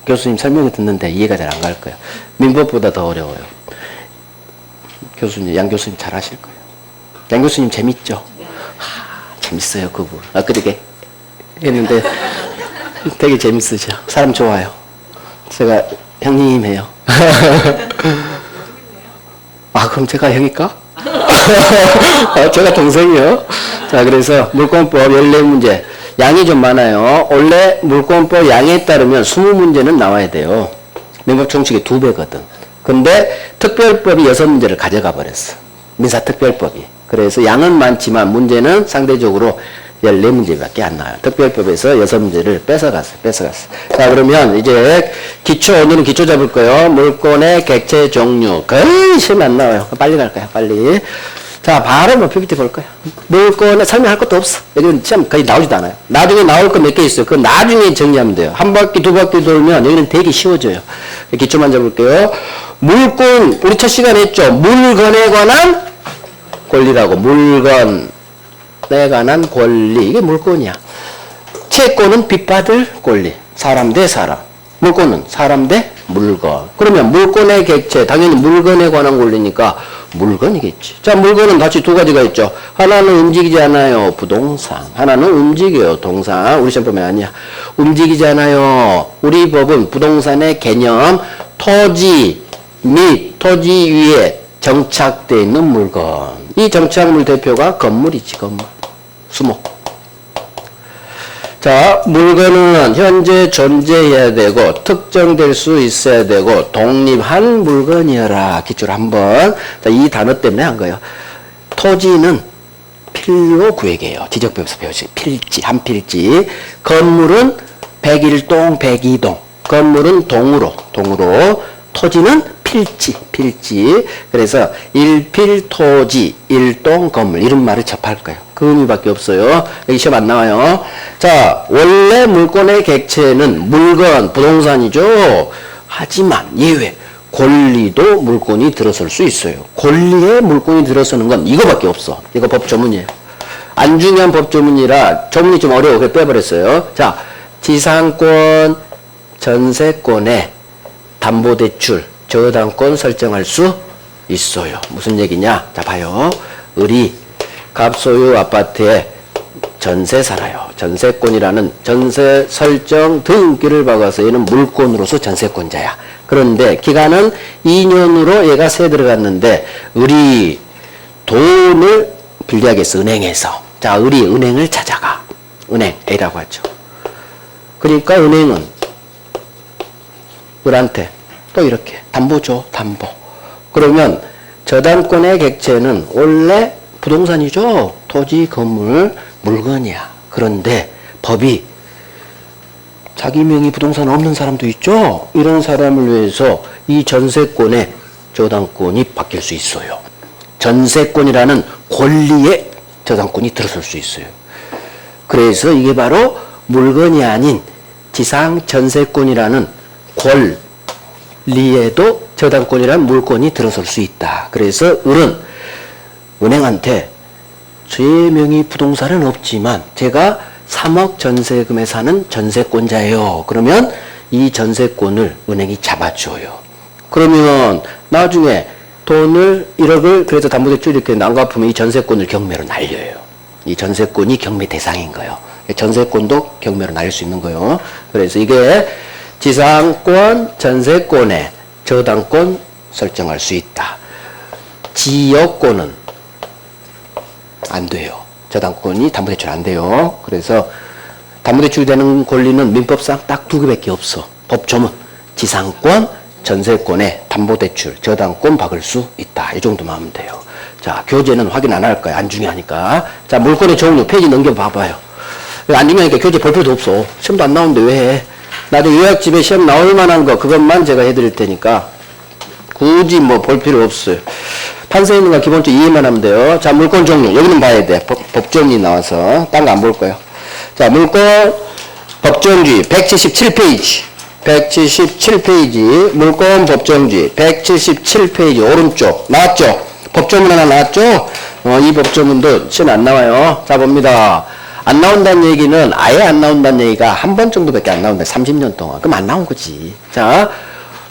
[SPEAKER 1] 교수님 설명을 듣는데 이해가 잘 안 갈 거예요. 민법보다 더 어려워요. 교수님, 양 교수님 잘 하실 거예요. 양 교수님 재밌죠? 재밌어요, 그분. 그렇게 했는데 되게 재밌으셔. 사람 좋아요. 제가 형님 해요. 아, 그럼 제가 형일까? 제가 동생이요. 자, 그래서 물권법 14문제. 양이 좀 많아요. 원래 물권법 양에 따르면 20문제는 나와야 돼요. 민법 총칙의 2배거든. 근데 특별법이 6문제를 가져가 버렸어. 민사특별법이. 그래서 양은 많지만 문제는 상대적으로 14문제밖에 안 나와요. 특별법에서 6문제를 뺏어갔어. 자, 그러면 이제 기초, 오늘은 기초 잡을 거예요. 물권의 객체 종류. 거의 시험이 안 나와요. 빨리 갈 거야, 빨리. 자, 바로 뭐 PPT 볼 거야. 물권에 설명할 것도 없어. 여기는 시험 거의 나오지도 않아요. 나중에 나올 거 몇 개 있어요. 그건 나중에 정리하면 돼요. 한 바퀴, 두 바퀴 돌면 여기는 되게 쉬워져요. 기초만 잡을게요. 물권, 우리 첫 시간에 했죠. 물건에 관한 권리라고. 물건에 관한 권리. 이게 물권이야. 채권은 빚받을 권리. 사람 대 사람. 물권은 사람 대 물건. 그러면 물권의 객체. 당연히 물건에 관한 권리니까 물건이겠지. 자, 물건은 같이 두 가지가 있죠. 하나는 움직이지 않아요. 부동산. 하나는 움직여요. 동산. 우리 시험법에 아니야. 움직이지 않아요. 우리 법은 부동산의 개념, 토지 및 토지 위에 정착되어 있는 물건. 이 정착물 대표가 건물이지, 건물. 수목. 자, 물건은 현재 존재해야 되고 특정될 수 있어야 되고 독립한 물건이어라. 기초를 한번. 자, 이 단어 때문에 한 거예요. 토지는 필요 구획이에요. 지적법에서 배우신 필지, 한 필지. 건물은 101동, 102동. 건물은 동으로. 토지는 필지. 그래서 일필토지, 일동 건물. 이런 말을 접할 거예요. 그 의미밖에 없어요. 여기 시험 안 나와요. 자, 원래 물권의 객체는 물건, 부동산이죠. 하지만 예외. 권리도 물권이 들어설 수 있어요. 권리에 물권이 들어서는 건 이거밖에 없어. 이거 법 조문이에요. 안 중요한 법 조문이라 조문이 좀 어려워. 그래서 빼버렸어요. 자, 지상권, 전세권에 담보대출, 저당권 설정할 수 있어요. 무슨 얘기냐? 자, 봐요. 을이 갑소유 아파트에 전세 살아요. 전세권이라는 전세 설정 등기를 박아서 얘는 물권으로서 전세권자야. 그런데 기간은 2년으로 얘가 세 들어갔는데 을이 돈을 빌려야겠어. 은행에서. 자, 을이 은행을 찾아가. 은행 A라고 하죠. 그러니까 은행은 을한테 또 이렇게 담보 줘. 담보. 그러면 저당권의 객체는 원래 부동산이죠. 토지, 건물, 물건이야. 그런데 법이 자기 명의 부동산 없는 사람도 있죠. 이런 사람을 위해서 이 전세권의 저당권이 바뀔 수 있어요. 전세권이라는 권리에 저당권이 들어설 수 있어요. 그래서 이게 바로 물건이 아닌 지상 전세권이라는 권리에도 저당권이라는 물건이 들어설 수 있다. 그래서 은행한테 제 명의 부동산은 없지만 제가 3억 전세금에 사는 전세권자예요. 그러면 이 전세권을 은행이 잡아줘요. 그러면 나중에 돈을 1억을 그래서 담보대출 이렇게 안 갚으면 이 전세권을 경매로 날려요. 이 전세권이 경매 대상인 거예요. 전세권도 경매로 날릴 수 있는 거예요. 그래서 이게 지상권, 전세권에 저당권 설정할 수 있다. 지역권은 안 돼요. 저당권이 담보대출 안 돼요. 그래서 담보대출이 되는 권리는 민법상 딱 2개밖에 없어. 법조문, 지상권, 전세권에 담보대출, 저당권 박을 수 있다. 이 정도만 하면 돼요. 자, 교재는 확인 안 할 거야. 안 중요하니까. 자, 물권의 종류 페이지 넘겨봐봐요. 안 중요하니까 교재 볼 필요도 없어. 시험도 안 나오는데 왜 해? 나중에 요약집에 시험 나올 만한 거 그것만 제가 해드릴 테니까 굳이 뭐 볼 필요 없어요. 판세 있는 거 기본적으로 이해만 하면 돼요. 자, 물권 종류. 여기는 봐야 돼. 법정이 나와서. 딴 거 안 볼 거예요. 자, 물권 법정주의 177페이지. 177페이지. 물권 법정주의 177페이지. 오른쪽. 나왔죠? 법조문 하나 나왔죠? 이 법조문도 시험 안 나와요. 자, 봅니다. 안 나온다는 얘기는 아예 안 나온다는 얘기가 한 번 정도밖에 안 나온다. 30년 동안. 그럼 안 나온 거지. 자,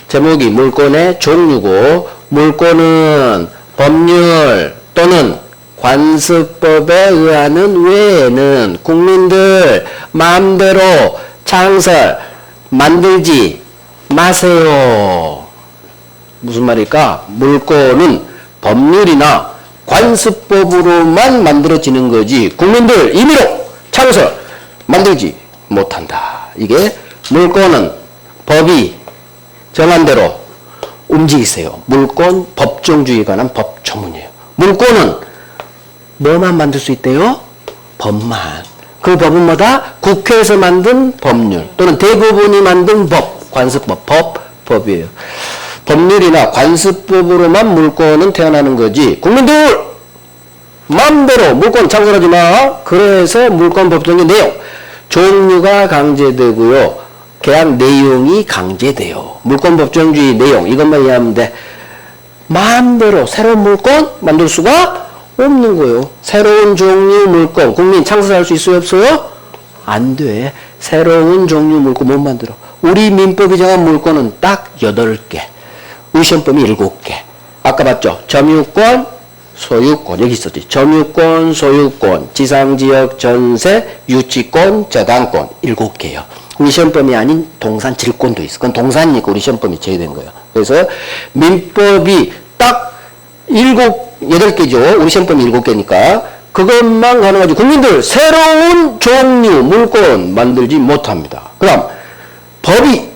[SPEAKER 1] 제목이 물권의 종류고, 물권은 법률 또는 관습법에 의하는 외에는 국민들 마음대로 창설 만들지 마세요. 무슨 말일까? 물권은 법률이나 관습법으로만 만들어지는 거지 국민들 임의로 창설 만들지 못한다. 이게 물권은 법이 정한 대로 움직이세요. 물권 법정주의에 관한 법조문이에요. 물권은 뭐만 만들 수 있대요? 법만. 그 법은 뭐다? 국회에서 만든 법률 또는 대부분이 만든 법, 관습법, 법이에요. 법률이나 관습법으로만 물권은 태어나는 거지 국민들 마음대로 물권 창설하지 마. 그래서 물권 법정의 내용 종류가 강제되고요. 계약 내용이 강제돼요. 물권 법정주의 내용 이것만 이해하면 돼. 마음대로 새로운 물권 만들 수가 없는 거예요. 새로운 종류 물권 국민 창설할 수 있어요? 없어요? 안 돼. 새로운 종류 물권 못 만들어. 우리 민법이 정한 물권은 딱 8개. 우리 시험법이 7개. 아까 봤죠? 점유권, 소유권 여기 있었지. 점유권, 소유권, 지상지역 전세, 유치권, 저당권 7개요. 우리 시험법이 아닌 동산 질권도 있어. 그건 동산이니까 우리 시험법이 제외된 거예요. 그래서 민법이 딱 8개죠. 우리 시험법이 7개니까 그것만 가능하지 국민들 새로운 종류 물권 만들지 못합니다. 그럼 법이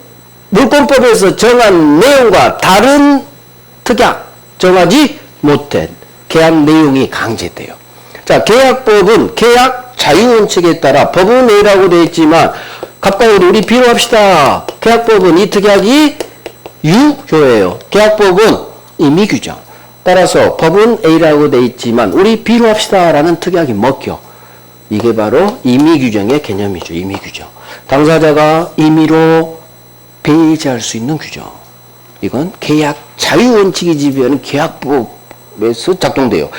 [SPEAKER 1] 물권법에서 정한 내용과 다른 특약 정하지 못한 계약 내용이 강제돼요. 자, 계약법은 계약 자유원칙에 따라 법은 A라고 되어 있지만 가까이 우리 B로 합시다. 계약법은 이 특약이 유효예요. 계약법은 임의규정. 따라서 법은 A라고 되어 있지만 우리 B로 합시다 라는 특약이 먹혀. 이게 바로 임의규정의 개념이죠. 임의규정. 당사자가 임의로 배제할 수 있는 규정. 이건 계약 자유원칙이 지배하는 계약법에서 작동돼요.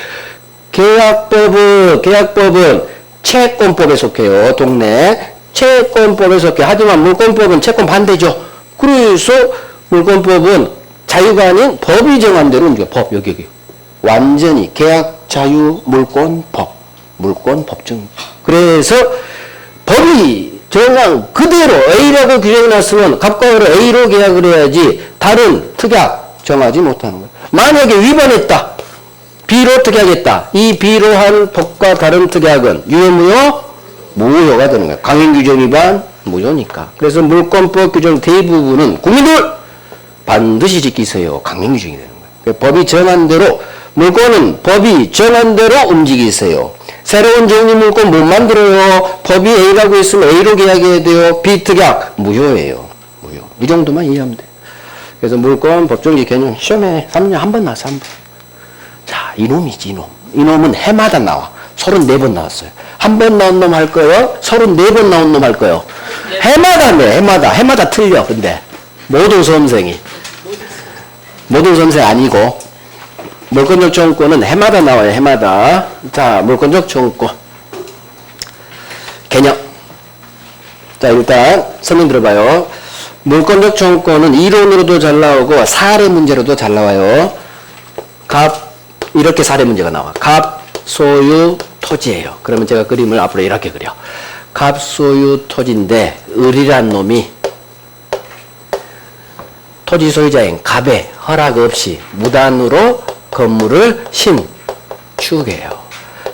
[SPEAKER 1] 계약법은 채권법에 속해요. 동네. 채권법에 속해. 하지만 물권법은 채권 반대죠. 그래서 물권법은 자유가 아닌 법이 정한 대로 움직여. 법, 여기. 완전히 계약 자유 물권법. 물권법정. 그래서 법이 정한 그대로 A라고 규정이 났으면 갑과으로 A로 계약을 해야지 다른 특약 정하지 못하는 거예요. 만약에 위반했다. B로 특약했다. 이 B로 한 법과 다른 특약은 유효무효? 무효가 되는 거예요. 강행규정 위반? 무효니까. 그래서 물권법 규정 대부분은 국민들 반드시 지키세요. 강행규정이 되는 거예요. 법이 정한 대로 물권은 법이 정한 대로 움직이세요. 새로운 정리 물권 못 만들어요. 법이 A라고 있으면 A로 계약해야 돼요. 비특약 무효예요. 무효. 이 정도만 이해하면 돼요. 그래서 물권 법정지 개념 시험에 3년 한 번 나왔어. 한 번. 자, 이놈이지 이놈. 이놈은 해마다 나와. 34번 나왔어요. 한 번 나온 놈 할 거요. 34번 나온 놈 할 거요. 해마다네. 해마다 틀려. 근데 모든 수험생이. 모든 수험생 아니고 물권적 청구권은 해마다 나와요. 해마다. 자, 물권적 청구권 개념. 자, 일단 설명 들어봐요. 물권적 청구권은 이론으로도 잘 나오고 사례 문제로도 잘 나와요. 이렇게 사례 문제가 나와. 갑, 소유, 토지예요. 그러면 제가 그림을 앞으로 이렇게 그려. 갑, 소유, 토지인데 을이란 놈이 토지 소유자인 갑의 허락 없이 무단으로 건물을 신축해요.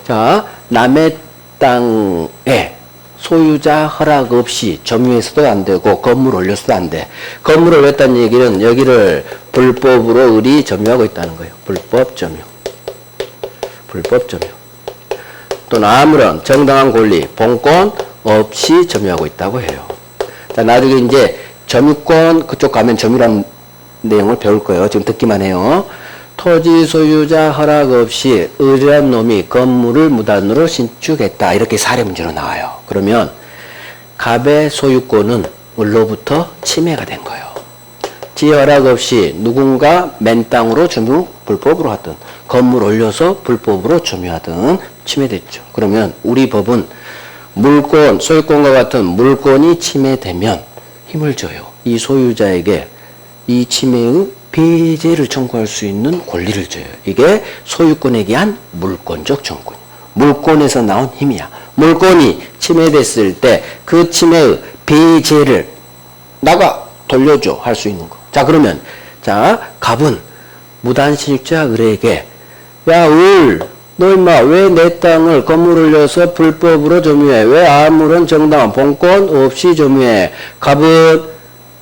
[SPEAKER 1] 자, 남의 땅에 소유자 허락 없이 점유해서도 안 되고 건물 올려서도 안 돼. 건물 올렸다는 얘기는 여기를 불법으로 을이 점유하고 있다는 거예요. 불법 점유. 불법 점유. 또는 아무런 정당한 권리, 본권 없이 점유하고 있다고 해요. 자, 나중에 이제 점유권 그쪽 가면 점유란 내용을 배울 거예요. 지금 듣기만 해요. 토지 소유자 허락 없이 을이란 놈이 건물을 무단으로 신축했다. 이렇게 사례 문제로 나와요. 그러면 갑의 소유권은 을로부터 침해가 된 거예요. 지 허락 없이 누군가 맨 땅으로 점유 불법으로 하든 건물 올려서 불법으로 점유하든 침해됐죠. 그러면 우리 법은 물권, 소유권과 같은 물권이 침해되면 힘을 줘요. 이 소유자에게 이 침해의 배제를 청구할 수 있는 권리를 줘요. 이게 소유권에 대한 물권적 청구권. 물권에서 나온 힘이야. 물권이 침해됐을 때 그 침해의 배제를 나가 돌려줘 할 수 있는 거. 자, 그러면 자, 갑은 무단신축자 을에게 야, 을, 너 임마 왜 내 땅을 건물 올려서 불법으로 점유해? 왜 아무런 정당한 본권 없이 점유해? 갑은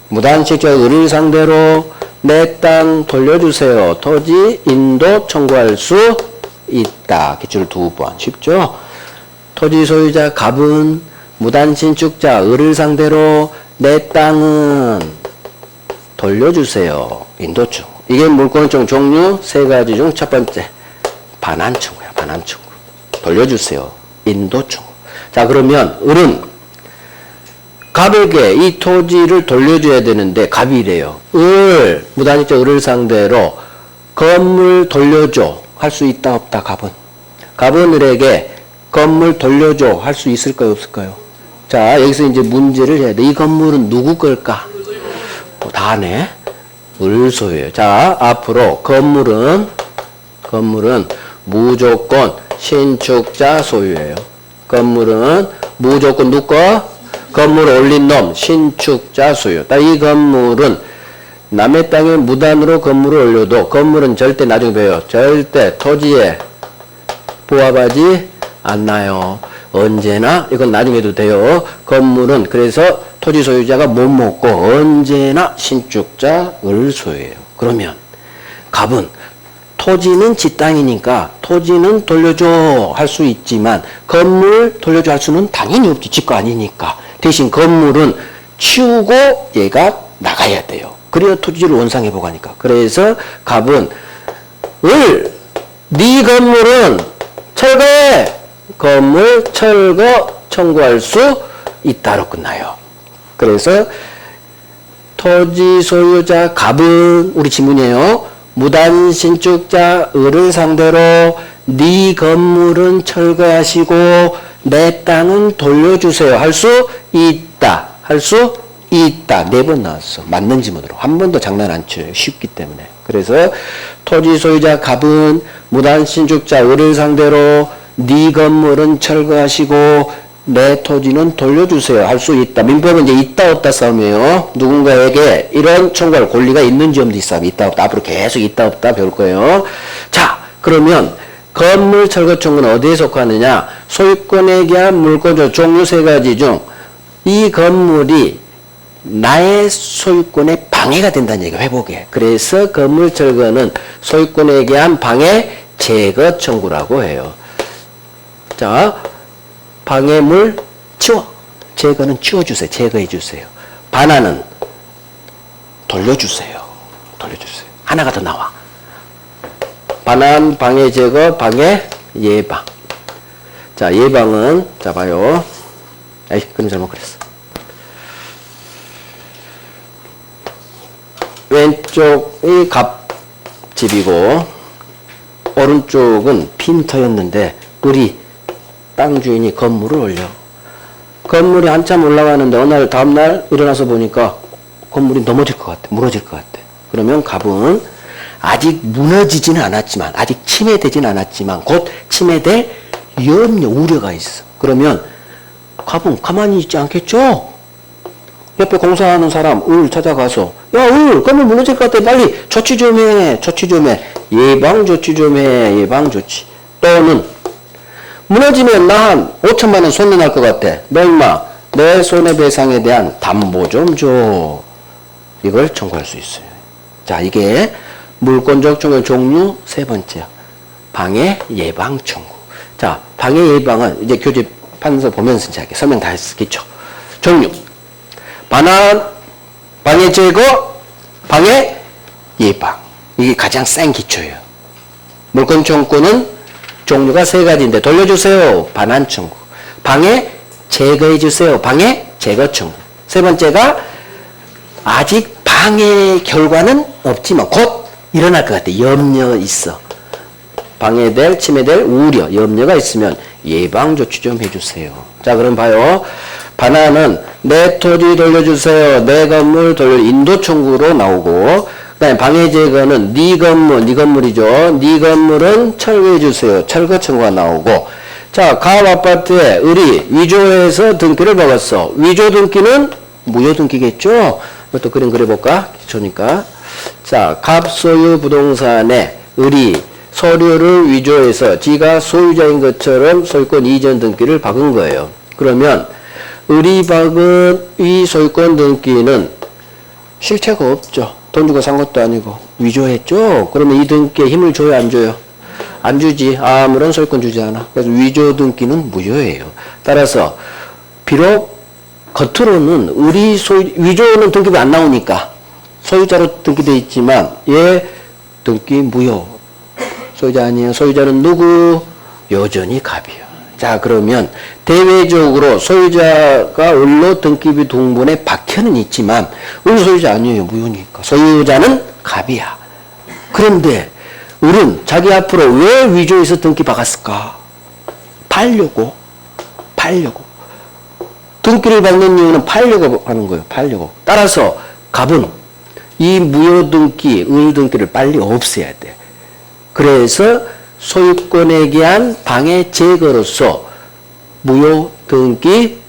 [SPEAKER 1] 무단신축자 을을 상대로 내 땅 돌려주세요. 토지 인도 청구할 수 있다. 기출 2번. 쉽죠? 토지 소유자 갑은 무단신축자 을을 상대로 내 땅은 돌려주세요. 인도청. 이게 물권청 종류 3가지 중 첫 번째. 반환청구야. 반환청구. 돌려주세요. 인도청구. 자, 그러면 을은 갑에게 이 토지를 돌려줘야 되는데 갑이 이래요. 무단신축자 을을 상대로 건물 돌려줘 할 수 있다 없다 갑은. 갑은 을에게 건물 돌려줘 할 수 있을까요 없을까요? 자, 여기서 이제 문제를 해야 돼. 이 건물은 누구 걸까? 다 아네. 을 소유예요. 자, 앞으로 건물은 무조건 신축자 소유예요. 건물은 무조건 누구 거? 건물 올린 놈 신축자 소유. 이 건물은 남의 땅에 무단으로 건물을 올려도 건물은 절대 나중에 배워요. 절대 토지에 부합하지 않나요. 언제나 이건 나중에 해도 돼요. 건물은 그래서 토지 소유자가 못 먹고 언제나 신축자 을 소유해요. 그러면 갑은 토지는 지 땅이니까 토지는 돌려줘 할 수 있지만 건물 돌려줘 할 수는 당연히 없지. 지 거 아니니까. 대신 건물은 치우고 얘가 나가야 돼요. 그래야 토지를 원상회 복하니까. 그래서 갑은 네 건물은 철거해. 건물 철거 청구할 수 있다로 끝나요. 그래서 토지 소유자 갑은 우리 지문이에요. 무단신축자 을을 상대로 네 건물은 철거하시고 내 땅은 돌려주세요. 할 수 있다. 할 수 있다. 4번 나왔어. 맞는 지문으로. 한 번도 장난 안 쳐요. 쉽기 때문에. 그래서 토지 소유자 갑은 무단신축자 을을 상대로 네 건물은 철거하시고 내 토지는 돌려주세요. 할 수 있다. 민법은 이제 있다 없다 싸움이에요. 누군가에게 이런 청구할 권리가 있는지 없는지 싸움. 있다 없다. 앞으로 계속 있다 없다 배울 거예요. 자, 그러면 건물 철거 청구는 어디에 속하느냐? 소유권에 대한 물권적 종류 3가지 중 이 건물이 나의 소유권에 방해가 된다는 얘기가 회복에. 그래서 건물 철거는 소유권에 대한 방해 제거 청구라고 해요. 자, 방해물 치워. 제거는 치워주세요. 제거해주세요. 반환은 돌려주세요. 돌려주세요. 하나가 더 나와. 반환, 방해 제거, 방해 예방. 자, 예방은, 자, 봐요. 에이, 그럼 잘못 그랬어. 왼쪽이 갑집이고, 오른쪽은 빈터였는데, 우리 땅 주인이 건물을 올려. 건물이 한참 올라가는데, 어느 날, 다음날 일어나서 보니까 건물이 넘어질 것 같아. 무너질 것 같아. 그러면 갑은 아직 무너지지는 않았지만, 아직 침해되지는 않았지만, 곧 침해될 염려, 우려가 있어. 그러면 갑은 가만히 있지 않겠죠? 옆에 공사하는 사람, 을 찾아가서, 야, 건물 무너질 것 같아. 빨리 조치 좀 해. 조치 좀 해. 예방 조치 좀 해. 예방 조치. 또는, 무너지면 나 한 5천만 원 손해날 것 같아. 너 임마, 내 손해배상에 대한 담보 좀 줘. 이걸 청구할 수 있어요. 자, 이게 물권적 청구 종류 세 번째. 방해 예방 청구. 자, 방해 예방은 이제 교집판서 보면서 이제 설명 다 했겠죠. 종류. 반환, 방해 제거, 방해 예방. 이게 가장 센 기초예요. 물권 청구는 종류가 세 가지인데 돌려주세요. 반환 청구. 방해 제거해주세요. 방해 제거 청구. 세 번째가 아직 방해 결과는 없지만 곧 일어날 것 같아. 염려 있어. 방해될, 침해될 우려, 염려가 있으면 예방 조치 좀 해주세요. 자, 그럼 봐요. 반환은 내 토지 돌려주세요. 내 건물 인도 청구로 나오고, 그다음에 방해 제거는 네 건물이죠. 네 건물은 철거해 주세요. 철거 청구가 나오고, 자, 갑 아파트에 을이 위조해서 등기를 박았어. 위조 등기는 무효 등기겠죠. 이것도 그림 그려볼까? 기초니까. 자, 갑 소유 부동산에 을이 서류를 위조해서 지가 소유자인 것처럼 소유권 이전 등기를 박은 거예요. 그러면 을이 박은 이 소유권 등기는 실체가 없죠. 돈 주고 산 것도 아니고 위조했죠. 그러면 이 등기에 힘을 줘요, 안 줘요? 안 주지. 아무런 소유권 주지 않아. 그래서 위조 등기는 무효예요. 따라서 비록 겉으로는 위조는 등기가 안 나오니까 소유자로 등기되어 있지만 얘 등기 무효. 소유자 아니에요. 소유자는 누구? 여전히 갑이에요. 자, 그러면 대외적으로 소유자가 을로 등기비 동본에 박혀는 있지만 을 소유자 아니에요. 무효니까. 소유자는 갑이야. 그런데 을은 자기 앞으로 왜 위조해서 등기 박았을까? 팔려고. 등기를 박는 이유는 팔려고 하는 거예요. 팔려고. 따라서 갑은 이 무효 등기, 을 등기를 빨리 없애야 돼. 그래서 소유권에 대한 방해 제거로서 무효 등기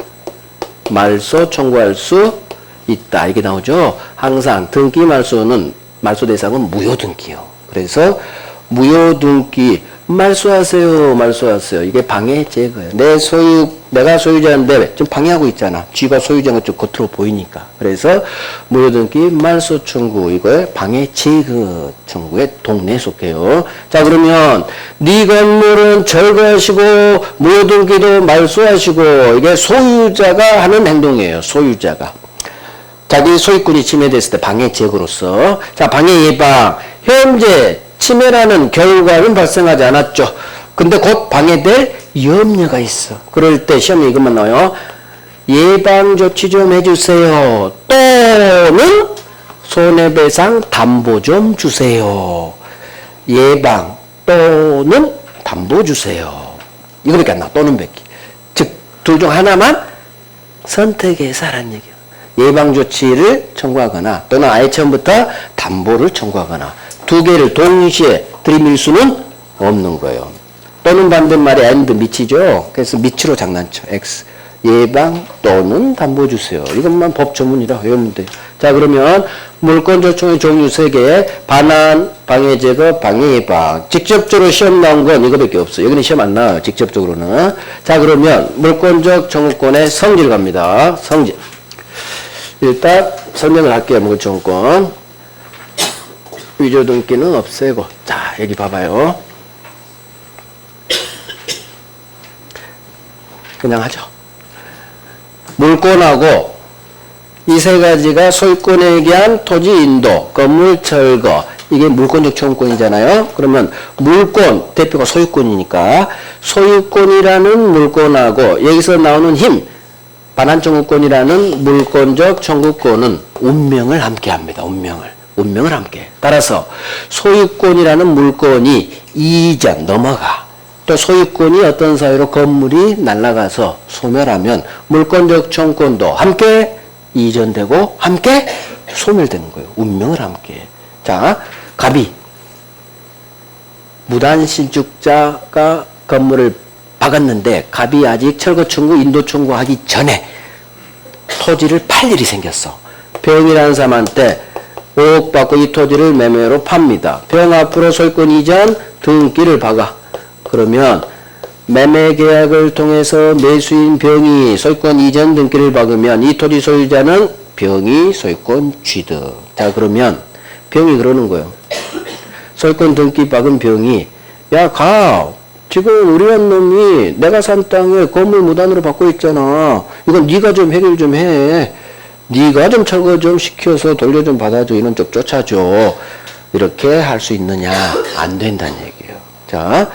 [SPEAKER 1] 말소 청구할 수 있다. 이게 나오죠. 항상 등기 말소는 말소 대상은 무효 등기요. 그래서 무효 등기 말소하세요. 이게 방해 제거예요. 내가 소유자인데 지금 방해하고 있잖아. 쥐가 소유자인 것 좀 겉으로 보이니까. 그래서 무효 등기 말소 청구, 이거에 방해 제거 청구에 동네에 속해요. 자, 그러면 네 건물은 철거하시고 무효 등기도 말소하시고, 이게 소유자가 하는 행동이에요. 소유자가. 자기 소유권이 침해됐을 때 방해 제거로서. 자, 방해 예방. 현재 침해라는 결과는 발생하지 않았죠. 근데 곧 방해될 염려가 있어. 그럴 때 시험에 이것만 나와요. 예방 조치 좀 해주세요. 또는 손해배상 담보 좀 주세요. 예방 또는 담보 주세요. 이거밖에 안 나와. 또는 뱉기. 즉, 둘 중 하나만 선택해서 하라는 얘기야. 예방 조치를 청구하거나 또는 아예 처음부터 담보를 청구하거나 두 개를 동시에 들이밀 수는 없는 거예요. 또는 반대말이 and 밑이죠. 그래서 밑으로 장난쳐. X. 예방 또는 담보 주세요. 이것만 법 조문이라 외우면 돼요. 자, 그러면 물권조청의 종류 3개. 반환, 방해 제거, 방해 예방. 직접적으로 시험 나온 건 이거밖에 없어요. 여기는 시험 안 나와요. 직접적으로는. 자, 그러면 물권적 청구권의 성질 갑니다. 성질. 일단 설명을 할게요. 물권청구권. 위조 등기는 없애고. 자, 여기 봐봐요. 그냥 하죠. 물권하고 이 세 가지가 소유권에 대한 토지 인도, 건물 철거, 이게 물권적 청구권이잖아요. 그러면 물권, 대표가 소유권이니까 소유권이라는 물권하고 여기서 나오는 힘, 반환청구권이라는 물권적 청구권은 운명을 함께합니다. 운명을 함께. 따라서 소유권이라는 물권이 이전 넘어가. 또 소유권이 어떤 사유로 건물이 날아가서 소멸하면 물권적 청구권도 함께 이전되고 함께 소멸되는 거예요. 운명을 함께. 자, 갑이 무단실축자가 건물을 박았는데 갑이 아직 철거 청구, 인도 청구하기 전에 토지를 팔 일이 생겼어. 병이라는 사람한테 5억 받고 이 토지를 매매로 팝니다. 병 앞으로 소유권 이전 등기를 박아. 그러면 매매 계약을 통해서 매수인 병이 소유권 이전 등기를 박으면 이 토지 소유자는 병이 소유권 취득. 자, 그러면 병이 그러는 거예요. 소유권 등기 박은 병이 야, 가. 지금 우리 한 놈이 내가 산 땅에 건물 무단으로 받고 있잖아. 이건 네가 좀 해결 좀 해. 네가 좀 철거 좀 시켜서 돌려 좀 받아줘. 이런 쪽 쫓아줘. 이렇게 할 수 있느냐? 안 된다는 얘기예요. 자,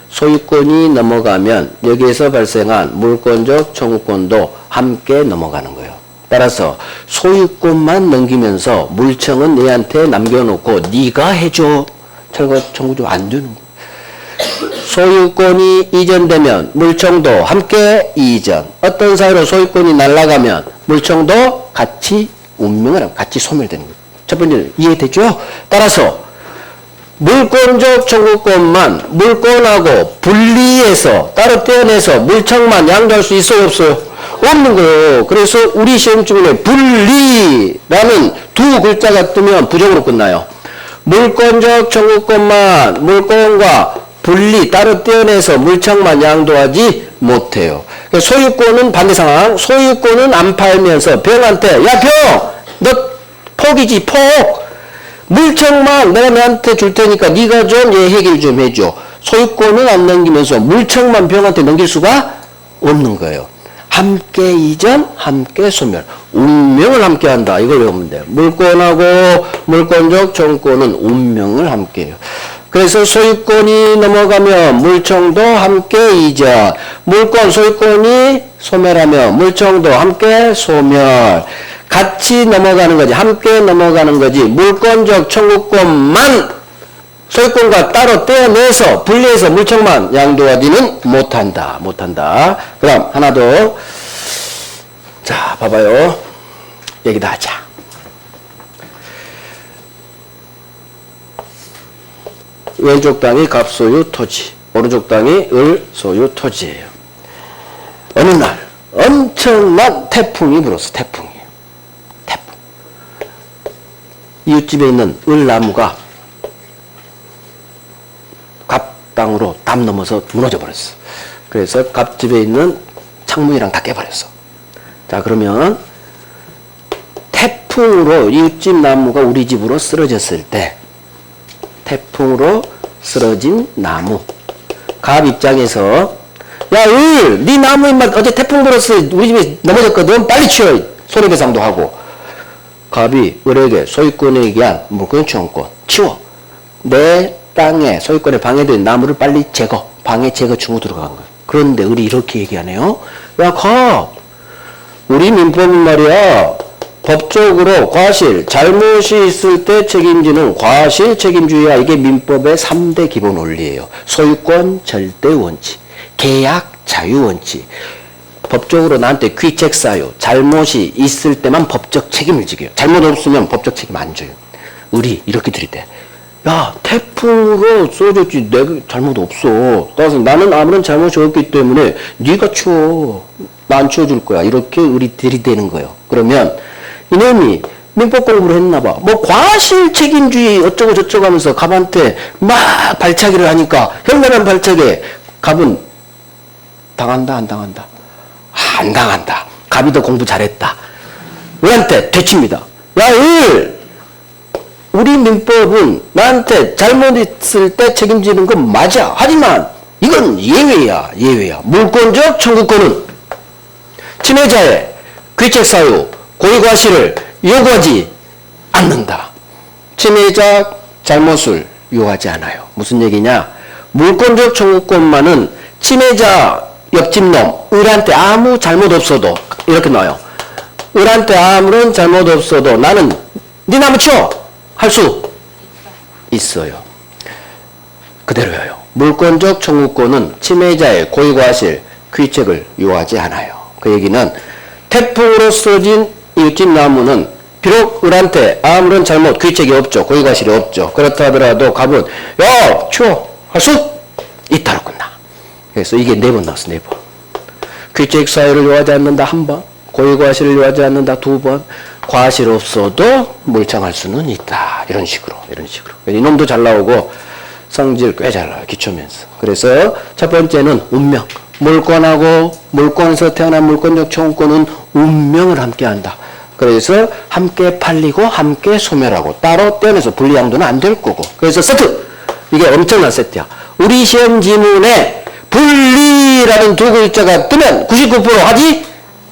[SPEAKER 1] 소유권이 넘어가면 여기에서 발생한 물권적 청구권도 함께 넘어가는 거예요. 따라서 소유권만 넘기면서 물청은 내한테 남겨놓고 네가 해줘. 철거 청구도 안 되는 거예요. 소유권이 이전되면 물청도 함께 이전. 어떤 사유로 소유권이 날아가면 물청도 같이 운명을 같이 소멸되는 거예요. 첫 번째 이해되죠? 따라서 물권적 청구권만 물권하고 분리해서 따로 떼어내서 물청만 양도할 수 있어요, 없어요? 없는 거예요. 그래서 우리 시험중에 분리라는 두 글자가 뜨면 부정으로 끝나요. 물권적 청구권만 물권과 분리 따로 떼어내서 물청만 양도하지 못해요. 소유권은 반대 상황. 소유권은 안 팔면서 병한테 야, 병! 너 폭이지, 폭! 물청만 내가 너한테 줄 테니까 네가 좀 얘 해결 좀 해줘. 소유권은 안 넘기면서 물청만 병한테 넘길 수가 없는 거예요. 함께 이전, 함께 소멸. 운명을 함께 한다. 이걸 외우면 돼요. 물권하고 물권적 청구권은 운명을 함께 해요. 그래서 소유권이 넘어가면 물청도 함께 이전. 물권, 소유권이 소멸하면 물청도 함께 소멸. 같이 넘어가는 거지. 함께 넘어가는 거지. 물권적 청구권만 소유권과 따로 떼어내서 분리해서 물청만 양도하지는 못한다. 그 다음 하나 더. 자, 봐봐요. 얘기다 하자. 왼쪽 땅이 갑소유 토지, 오른쪽 땅이 을소유 토지예요. 어느 날 엄청난 태풍이 불었어. 태풍. 이웃집에 있는 을나무가 갑 땅으로 담 넘어서 무너져 버렸어. 그래서 갑집에 있는 창문이랑 다 깨버렸어. 자, 그러면 태풍으로 이웃집 나무가 우리 집으로 쓰러졌을 때 태풍으로 쓰러진 나무. 갑 입장에서 야, 을! 네 나무 인마 어제 태풍 불었어. 우리 집에 넘어졌거든. 빨리 치워. 손해배상도 하고. 갑이 을에게 소유권에 의한 물권청구권 치워. 내 땅에 소유권에 방해된 나무를 빨리 제거. 방해 제거 청구 들어간 거예요. 그런데 을이 이렇게 얘기하네요. 야, 갑! 우리 민법은 말이야. 법적으로 과실, 잘못이 있을 때 책임지는 과실 책임주의야. 이게 민법의 3대 기본 원리예요. 소유권 절대 원칙, 계약 자유 원칙. 법적으로 나한테 귀책 사유, 잘못이 있을 때만 법적 책임을 지게요. 잘못 없으면 법적 책임 안 줘요. 을이 이렇게 들이대. 야, 태풍으로 쏘졌지. 내가 잘못 없어. 따라서 나는 아무런 잘못이 없기 때문에 네가 치워. 나 안 치워줄 거야. 이렇게 을이 들이대는 거예요. 그러면 이놈이 민법 공부를 했나 봐. 뭐 과실 책임주의 어쩌고 저쩌고 하면서 갑한테 막 발차기를 하니까 현란한 발차기에 갑은 당한다, 안 당한다? 안 당한다. 갑이 더 공부 잘했다. 을한테 되칩니다. 야, 을! 우리 민법은 나한테 잘못했을 때 책임지는 건 맞아. 하지만 이건 예외야. 물권적 청구권은 침해자의 귀책 사유, 고의 과실을 요구하지 않는다. 침해자 잘못을 요구하지 않아요. 무슨 얘기냐? 물권적 청구권만은 침해자 옆집놈 을한테 아무 잘못 없어도 이렇게 나와요. 을한테 아무런 잘못 없어도 나는 네 나무 치워 할 수 있어요. 그대로예요. 물권적 청구권은 침해자의 고의 과실, 귀책을 요하지 않아요. 그 얘기는 태풍으로 쓰러진 이웃집 나무는 비록 을한테 아무런 잘못, 귀책이 없죠. 고의 과실이 없죠. 그렇다 하더라도 갑은 야 치워 할 수 있다로 끝나. 그래서 이게 4번 나왔어. 4번. 귀책 사유를 요하지 않는다 1번, 고의 과실을 요하지 않는다 2번, 과실 없어도 몰창할 수는 있다. 이런 식으로. 이놈도 잘 나오고 성질 꽤 잘 나와요. 기초면서. 그래서 첫 번째는 운명. 물권하고 물권에서 태어난 물권적 청구권은 운명을 함께한다. 그래서 함께 팔리고 함께 소멸하고 따로 떼어내서 분리양도는 안 될 거고. 그래서 세트. 이게 엄청난 세트야. 우리 시험 지문에 분리라는 두 글자가 뜨면 99% 하지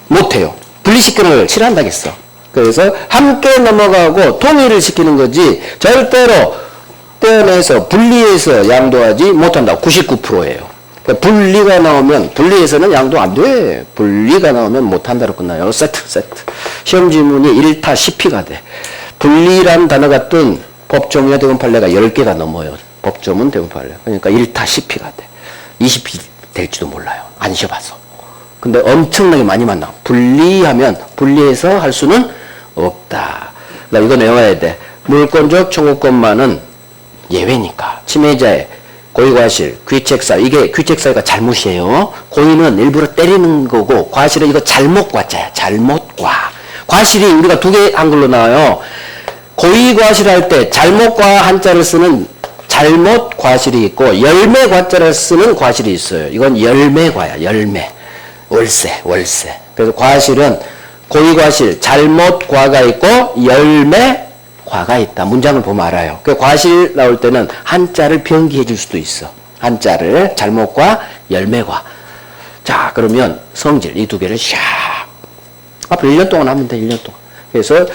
[SPEAKER 1] 못해요. 분리시키는 싫어한다겠어. 그래서 함께 넘어가고 통일을 시키는 거지 절대로 떼어내서 분리해서 양도하지 못한다. 99%예요. 분리가 나오면 분리해서는 양도 안 돼. 분리가 나오면 못한다로 끝나요. 세트. 시험 지문이 1타 10피가 돼. 분리란 단어가 뜬 법조문이나 대금판례가 10개가 넘어요. 법조문, 대금판례. 그러니까 1타 10피가 돼. 20피 될지도 몰라요. 안 쉬어봐서. 근데 엄청나게 많이 만나. 분리하면 분리해서 할 수는 없다. 나 이거 외워야 돼. 물권적 청구권만은 예외니까. 침해자의 고의 과실, 귀책사유. 이게 귀책사유가 잘못이에요. 고의는 일부러 때리는 거고 과실은 이거 잘못과자야. 잘못과. 과실이 우리가 2개 한글로 나와요. 고의 과실할 때 잘못과 한자를 쓰는 잘못 과실이 있고 열매 과자를 쓰는 과실이 있어요. 이건 열매과야. 열매. 월세. 그래서 과실은 고의 과실, 잘못 과가 있고 열매 과가 있다. 문장을 보면 알아요. 그 과실 나올 때는 한자를 변기해 줄 수도 있어. 한자를 잘못과 열매과. 자, 그러면 성질 이 2개를 샥 앞으로 1년 동안 하면 돼. 1년 동안. 그래서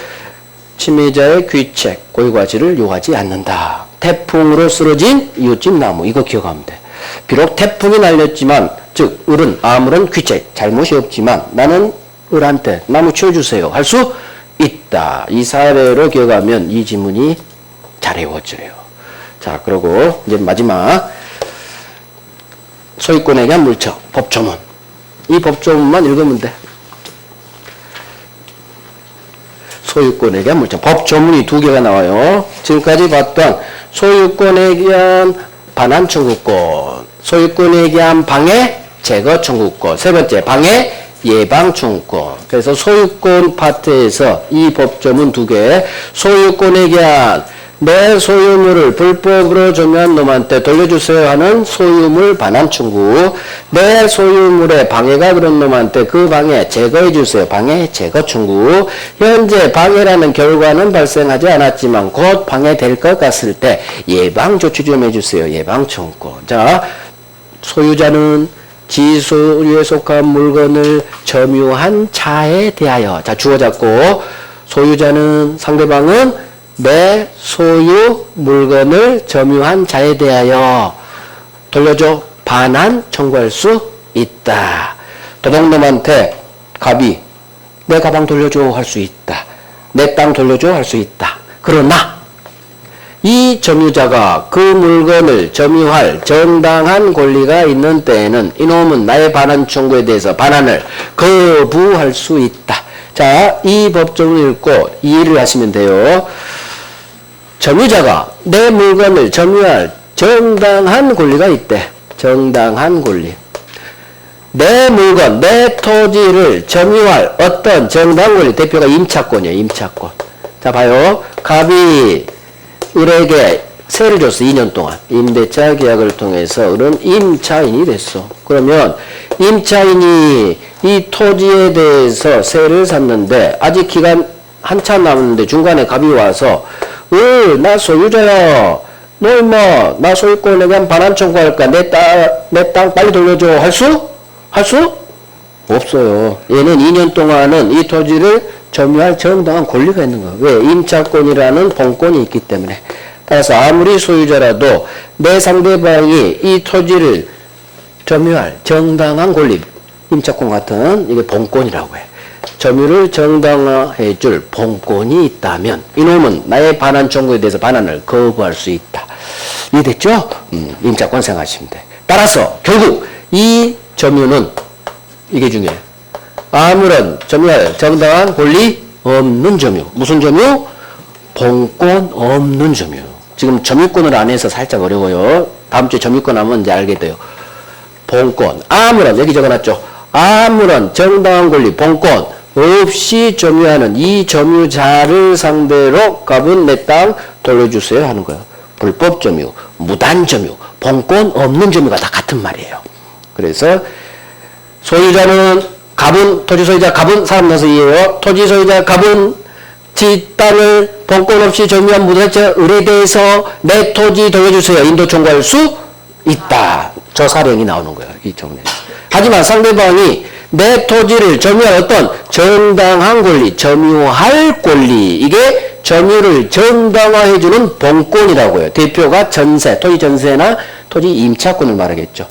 [SPEAKER 1] 침해자의 귀책, 고의 과실을 요하지 않는다. 태풍으로 쓰러진 이웃집 나무. 이거 기억하면 돼. 비록 태풍이 날렸지만 즉 을은 아무런 귀책, 잘못이 없지만 나는 을한테 나무 치워주세요 할 수 있다. 이 사례로 기억하면 이 지문이 잘 외워져요. 자, 그리고 이제 마지막 소유권에 대한 물청, 법조문. 이 법조문만 읽으면 돼. 소유권에 대한 물청. 법조문이 2개가 나와요. 지금까지 봤던 소유권에 대한 반환 청구권, 소유권에 대한 방해 제거 청구권, 세 번째 방해 예방 청구권. 그래서 소유권 파트에서 이 법조문 2개, 소유권에 대한 내 소유물을 불법으로 점유한 놈한테 돌려주세요 하는 소유물 반환 청구, 내 소유물에 방해가 그런 놈한테 그 방해 제거해주세요 방해 제거 청구. 현재 방해라는 결과는 발생하지 않았지만 곧 방해될 것 같을 때 예방 조치 좀 해주세요 예방 청구권. 자, 소유자는 지소유에 속한 물건을 점유한 자에 대하여. 자, 주어 잡고 소유자는 상대방은 내 소유 물건을 점유한 자에 대하여 돌려줘 반환 청구할 수 있다. 도둑놈한테 갑이 내 가방 돌려줘 할 수 있다. 내 땅 돌려줘 할 수 있다. 그러나 이 점유자가 그 물건을 점유할 정당한 권리가 있는 때에는 이놈은 나의 반환 청구에 대해서 반환을 거부할 수 있다. 자, 이 법조문을 읽고 이해를 하시면 돼요. 점유자가 내 물건을 점유할 정당한 권리가 있대. 정당한 권리. 내 물건, 내 토지를 점유할 어떤 정당한 권리. 대표가 임차권이에요. 임차권. 자, 봐요. 갑이 을에게 세를 줬어. 2년 동안. 임대차 계약을 통해서 을은 임차인이 됐어. 그러면 임차인이 이 토지에 대해서 세를 샀는데 아직 기간 한참 남았는데 중간에 갑이 와서 나 소유자야. 너 임마 나 소유권에 대한 반환 청구할까? 내 땅 빨리 돌려줘. 할 수 없어요. 얘는 2년 동안은 이 토지를 점유할 정당한 권리가 있는 거예요. 왜? 임차권이라는 본권이 있기 때문에. 따라서 아무리 소유자라도 내 상대방이 이 토지를 점유할 정당한 권리, 임차권 같은 이게 본권이라고 해. 점유를 정당화해 줄 본권이 있다면 이놈은 나의 반환 청구에 대해서 반환을 거부할 수 있다. 이해됐죠? 임차권 생각하시면 돼. 따라서 결국 이 점유는 이게 중요해. 아무런 점유할 정당한 권리 없는 점유. 무슨 점유? 본권 없는 점유. 지금 점유권을 안 해서 살짝 어려워요. 다음 주에 점유권 하면 이제 알게 돼요. 본권. 아무런, 여기 적어놨죠. 아무런 정당한 권리, 본권 없이 점유하는 이 점유자를 상대로 값은 내 땅 돌려주세요 하는 거예요. 불법 점유, 무단 점유, 본권 없는 점유가 다 같은 말이에요. 그래서 소유자는 갑은, 토지 소유자 갑은 사람 나서이에요. 토지 소유자 갑은 지 땅을 본권 없이 점유한 무단자 을에 대해서 내 토지 돌려주세요. 인도 청구할 수 있다. 저 사령이 나오는 거예요. 이 정례에서. 하지만 상대방이 내 토지를 점유할 어떤 정당한 권리, 점유할 권리, 이게 점유를 정당화해주는 본권이라고 해요. 대표가 전세, 토지 전세나 토지 임차권을 말하겠죠.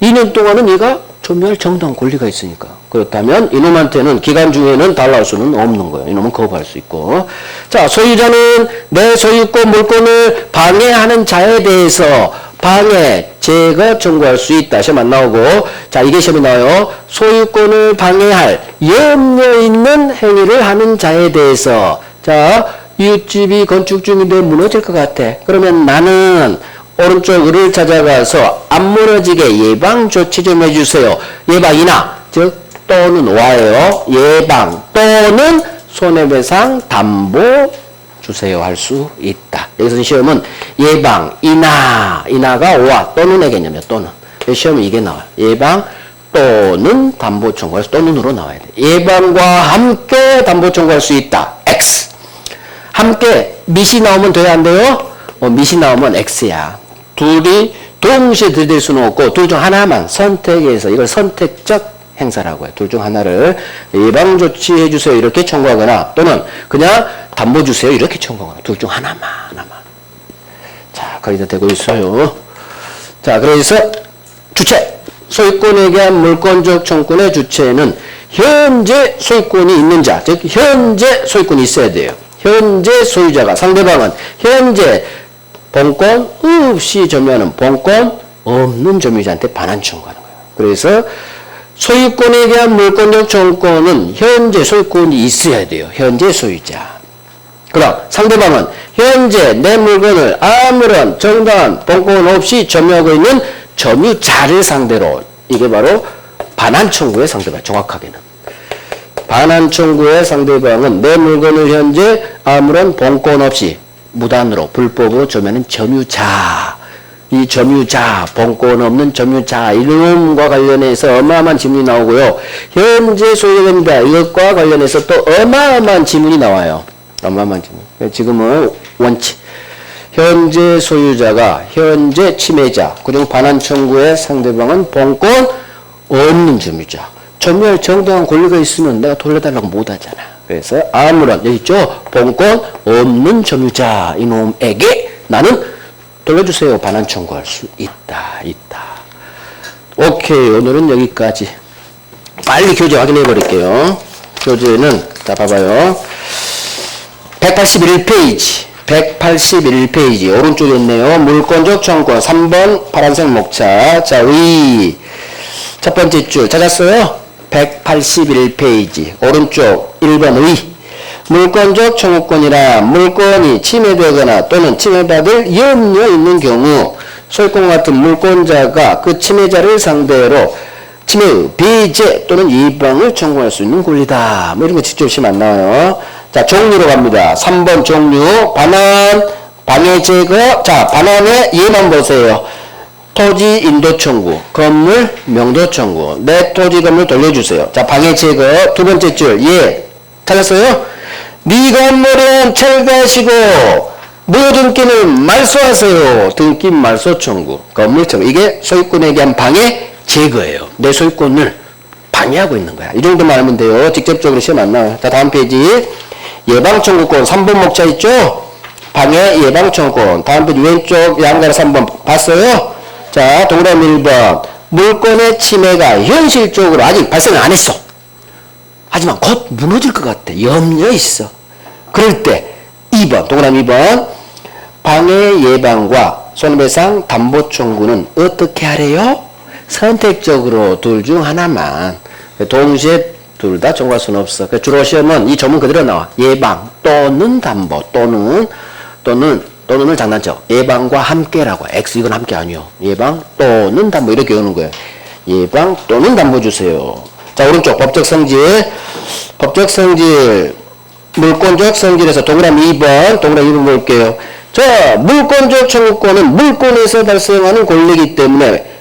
[SPEAKER 1] 2년 동안은 얘가 점유할 정당한 권리가 있으니까. 그렇다면 이놈한테는 기간 중에는 달라올 수는 없는 거예요. 이놈은 거부할 수 있고. 자, 소유자는 내 소유권, 물권을 방해하는 자에 대해서 방해, 제거 청구할 수 있다. 시험 안 나오고. 자, 이게 시험에 나와요. 소유권을 방해할 염려 있는 행위를 하는 자에 대해서. 자, 이웃집이 건축 중인데 무너질 것 같아. 그러면 나는 오른쪽 을을 찾아가서 안 무너지게 예방 조치 좀 해주세요. 예방이나, 즉, 또는 와예요. 예방, 또는 손해배상 담보 주세요 할 수 있다. 여기서 시험은 예방, 인하가 와, 또는의 개념이야, 또는. 시험은 이게 나와요. 예방, 또는 담보 청구할 수, 또는으로 나와야 돼. 예방과 함께 담보 청구할 수 있다. X. 함께, 밑이 나오면 돼요, 안 돼요? 밑이 나오면 X야. 둘이 동시에 들이댈 수는 없고, 둘 중 하나만 선택해서, 이걸 선택적 행사라고 해요. 둘 중 하나를 예방 조치해 주세요 이렇게 청구하거나 또는 그냥 담보 주세요 이렇게 청구하거나 둘 중 하나만. 자, 거의 다 되고 있어요. 자, 그래서 주체, 소유권에 대한 물권적 청구권의 주체는 현재 소유권이 있는 자, 즉 현재 소유권이 있어야 돼요. 현재 소유자가, 상대방은 현재 본권 없이 점유하는 본권 없는 점유자한테 반환 청구하는 거예요. 그래서 소유권에 대한 물권적 청구권은 현재 소유권이 있어야 돼요. 현재 소유자. 그럼 상대방은 현재 내 물건을 아무런 정당한 본권 없이 점유하고 있는 점유자를 상대로, 이게 바로 반환 청구의 상대방, 정확하게는. 반환 청구의 상대방은 내 물건을 현재 아무런 본권 없이 무단으로 불법으로 점유하는 점유자. 이 점유자, 본권 없는 점유자, 이놈과 관련해서 어마어마한 지문이 나오고요. 현재 소유자입니다. 이것과 관련해서 또 어마어마한 지문이 나와요. 어마어마한 지문. 지금은 원칙. 현재 소유자가 현재 침해자, 그리고 반환 청구의 상대방은 본권 없는 점유자. 점유할 정당한 권리가 있으면 내가 돌려달라고 못하잖아. 그래서 아무런, 여기 있죠? 본권 없는 점유자, 이놈에게 나는 돌려주세요. 반환 청구할 수 있다. 오케이. 오늘은 여기까지. 빨리 교재 확인해 버릴게요. 교재는, 자, 봐봐요. 181페이지. 181페이지. 오른쪽에 있네요. 물권적 청구권. 3번 파란색 목차. 자, 의. 첫 번째 줄 찾았어요? 181페이지. 오른쪽 1번 의. 물권적 청구권이라 물권이 침해되거나 또는 침해받을 염려 있는 경우 소유권 같은 물권자가 그 침해자를 상대로 침해의 배제 또는 예방을 청구할 수 있는 권리다. 뭐 이런 거 직접 시험 안 나와요. 자, 종류로 갑니다. 3번 종류. 반환, 방해 제거. 자, 반환의 예만 보세요. 토지 인도 청구, 건물 명도 청구. 내 토지 건물 돌려주세요. 자, 방해 제거. 두 번째 줄. 예. 찾았어요? 네 건물은 철거하시고 모든 끼는 말소하세요. 등기 말소 청구, 건물 청구. 이게 소유권에 대한 방해 제거예요. 내 소유권을 방해하고 있는 거야. 이 정도만 알면 돼요. 직접적으로 시험 안 나와요. 자, 다음 페이지. 예방청구권 3번 목차 있죠? 방해 예방청구권. 다음 페이지 왼쪽 양가로 3번 봤어요? 자, 동그라미 1번. 물권의 침해가 현실적으로 아직 발생을 안 했어. 하지만 곧 무너질 것 같아. 염려 있어. 그럴 때 2번, 동그라미 2번. 방해 예방과 손해배상 담보 청구는 어떻게 하래요? 선택적으로 둘 중 하나만. 동시에 둘 다 청구할 수는 없어. 주로 시험은 이 조문 그대로 나와. 예방 또는 담보 또는을 장난쳐. 예방과 함께라고. X 이건 함께 아니요. 예방 또는 담보 이렇게 오는 거예요. 예방 또는 담보 주세요. 자, 오른쪽 법적 성질. 법적 성질. 물권적 성질에서 동그라미 2번. 동그라미 2번 볼게요. 자, 물권적 청구권은 물권에서 발생하는 권리이기 때문에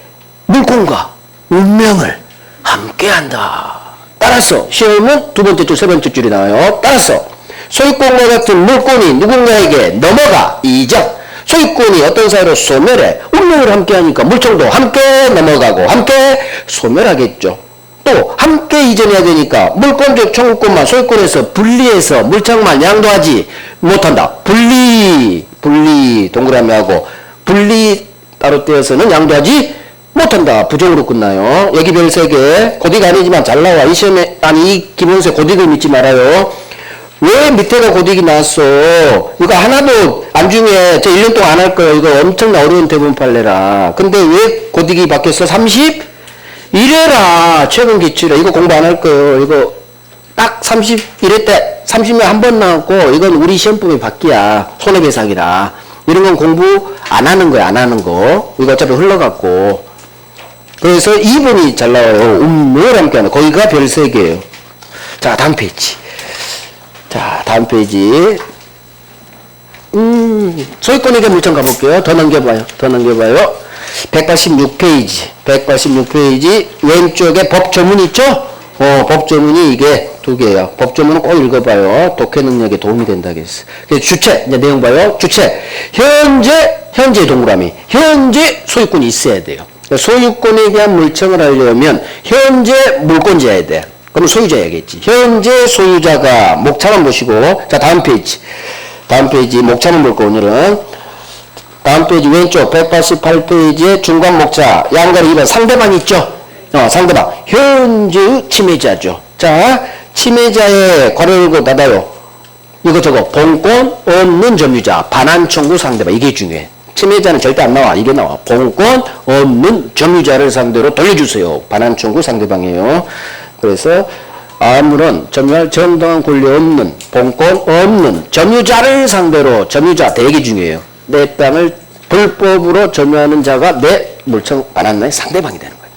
[SPEAKER 1] 물권과 운명을 함께한다. 따라서 시험은 두 번째 줄, 세 번째 줄이 나와요. 따라서 소유권과 같은 물권이 누군가에게 넘어가 이적. 소유권이 어떤 사유로 소멸해. 운명을 함께하니까 물청도 함께 넘어가고 함께 소멸하겠죠. 또 함께 이전해야 되니까 물권적 청구권만 소유권에서 분리해서 물청만 양도하지 못한다. 분리 동그라미하고 분리 따로 떼어서는 양도하지 못한다. 부정으로 끝나요. 여기 별 3개. 고딕 아니지만 잘 나와. 이 시험에, 아니, 이 기본서에 고딕을 믿지 말아요. 왜 밑에가 고딕이 나왔어? 이거 하나도 안 중요해. 저 1년 동안 안 할 거예요. 이거 엄청나 어려운 대본 판례라. 근데 왜 고딕이 바뀌었어? 30? 이래라. 최근 기출이라. 이거 공부 안 할 거예요. 이거 딱 31회 때 30년 한 번 나왔고, 이건 우리 시험법이 바뀌야. 손해배상이라. 이런 건 공부 안 하는 거야. 안 하는 거. 이거 어차피 흘러갔고. 그래서 2번이 잘 나와요. 운명을 함께하는. 거기가 별 3개예요. 자, 다음 페이지. 자, 다음 페이지. 소유권에게 물청 가볼게요. 더 넘겨봐요. 186페이지. 186페이지. 왼쪽에 법조문 있죠? 법조문이 이게 2개예요. 법조문은 꼭 읽어봐요. 독해 능력에 도움이 된다겠어. 주체, 이제 내용 봐요. 주체. 현재 동그라미. 현재 소유권이 있어야 돼요. 소유권에 대한 물청을 하려면 현재 물권자여야 돼. 그럼 소유자야겠지. 현재 소유자가 목차만 보시고. 자, 다음 페이지. 목차만 볼거 오늘은. 다음 페이지 왼쪽 188페이지에 중간 목차 양가로 2번 상대방 있죠? 상대방. 현재 침해자죠. 자, 침해자의 괄호 열고 닫아요. 이거 저거 본권 없는 점유자 반환 청구 상대방. 이게 중요해. 침해자는 절대 안 나와. 이게 나와. 본권 없는 점유자를 상대로 돌려주세요. 반환 청구 상대방이에요. 그래서 아무런 점유할 정당한 권리 없는 본권 없는 점유자를 상대로 점유자 되게 중요해요. 내 땅을 불법으로 점유하는 자가 내 물청 반환의 상대방이 되는 거예요.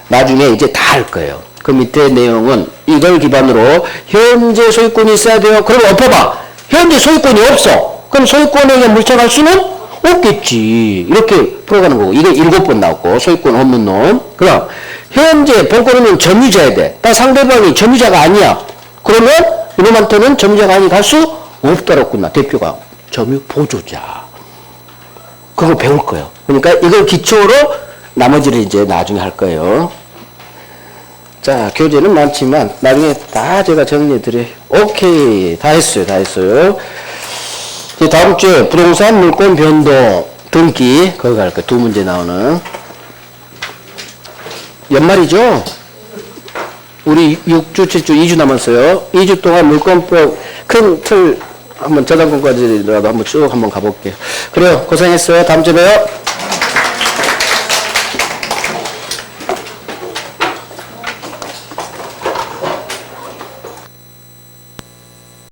[SPEAKER 1] 나중에 이제 다 할 거예요. 그 밑에 내용은 이걸 기반으로 현재 소유권이 있어야 돼요. 그럼 엎어봐. 현재 소유권이 없어. 그럼 소유권에 물청할 수는 없겠지. 이렇게 풀어가는 거고. 이게 7번 나왔고 소유권 없는 놈. 그럼 현재 본권은 점유자야 돼. 다 상대방이 점유자가 아니야. 그러면 이놈한테는 점유자가 아니 갈 수 없다고 끝나. 대표가 점유 보조자. 그걸 배울 거예요. 그러니까 이걸 기초로 나머지를 이제 나중에 할 거예요. 자, 교재는 많지만 나중에 다 제가 정리해 드려요. 오케이. 다 했어요. 이제 다음 주에 부동산 물권 변동 등기 거기 갈 거예요. 2문제 나오는. 연말이죠? 우리 6주, 7주, 2주 남았어요. 2주 동안 물권법 큰 틀 한번 저당권까지라도 한번 쭉 한번 가볼게요. 그래요. 고생했어요. 다음 주에 봬요.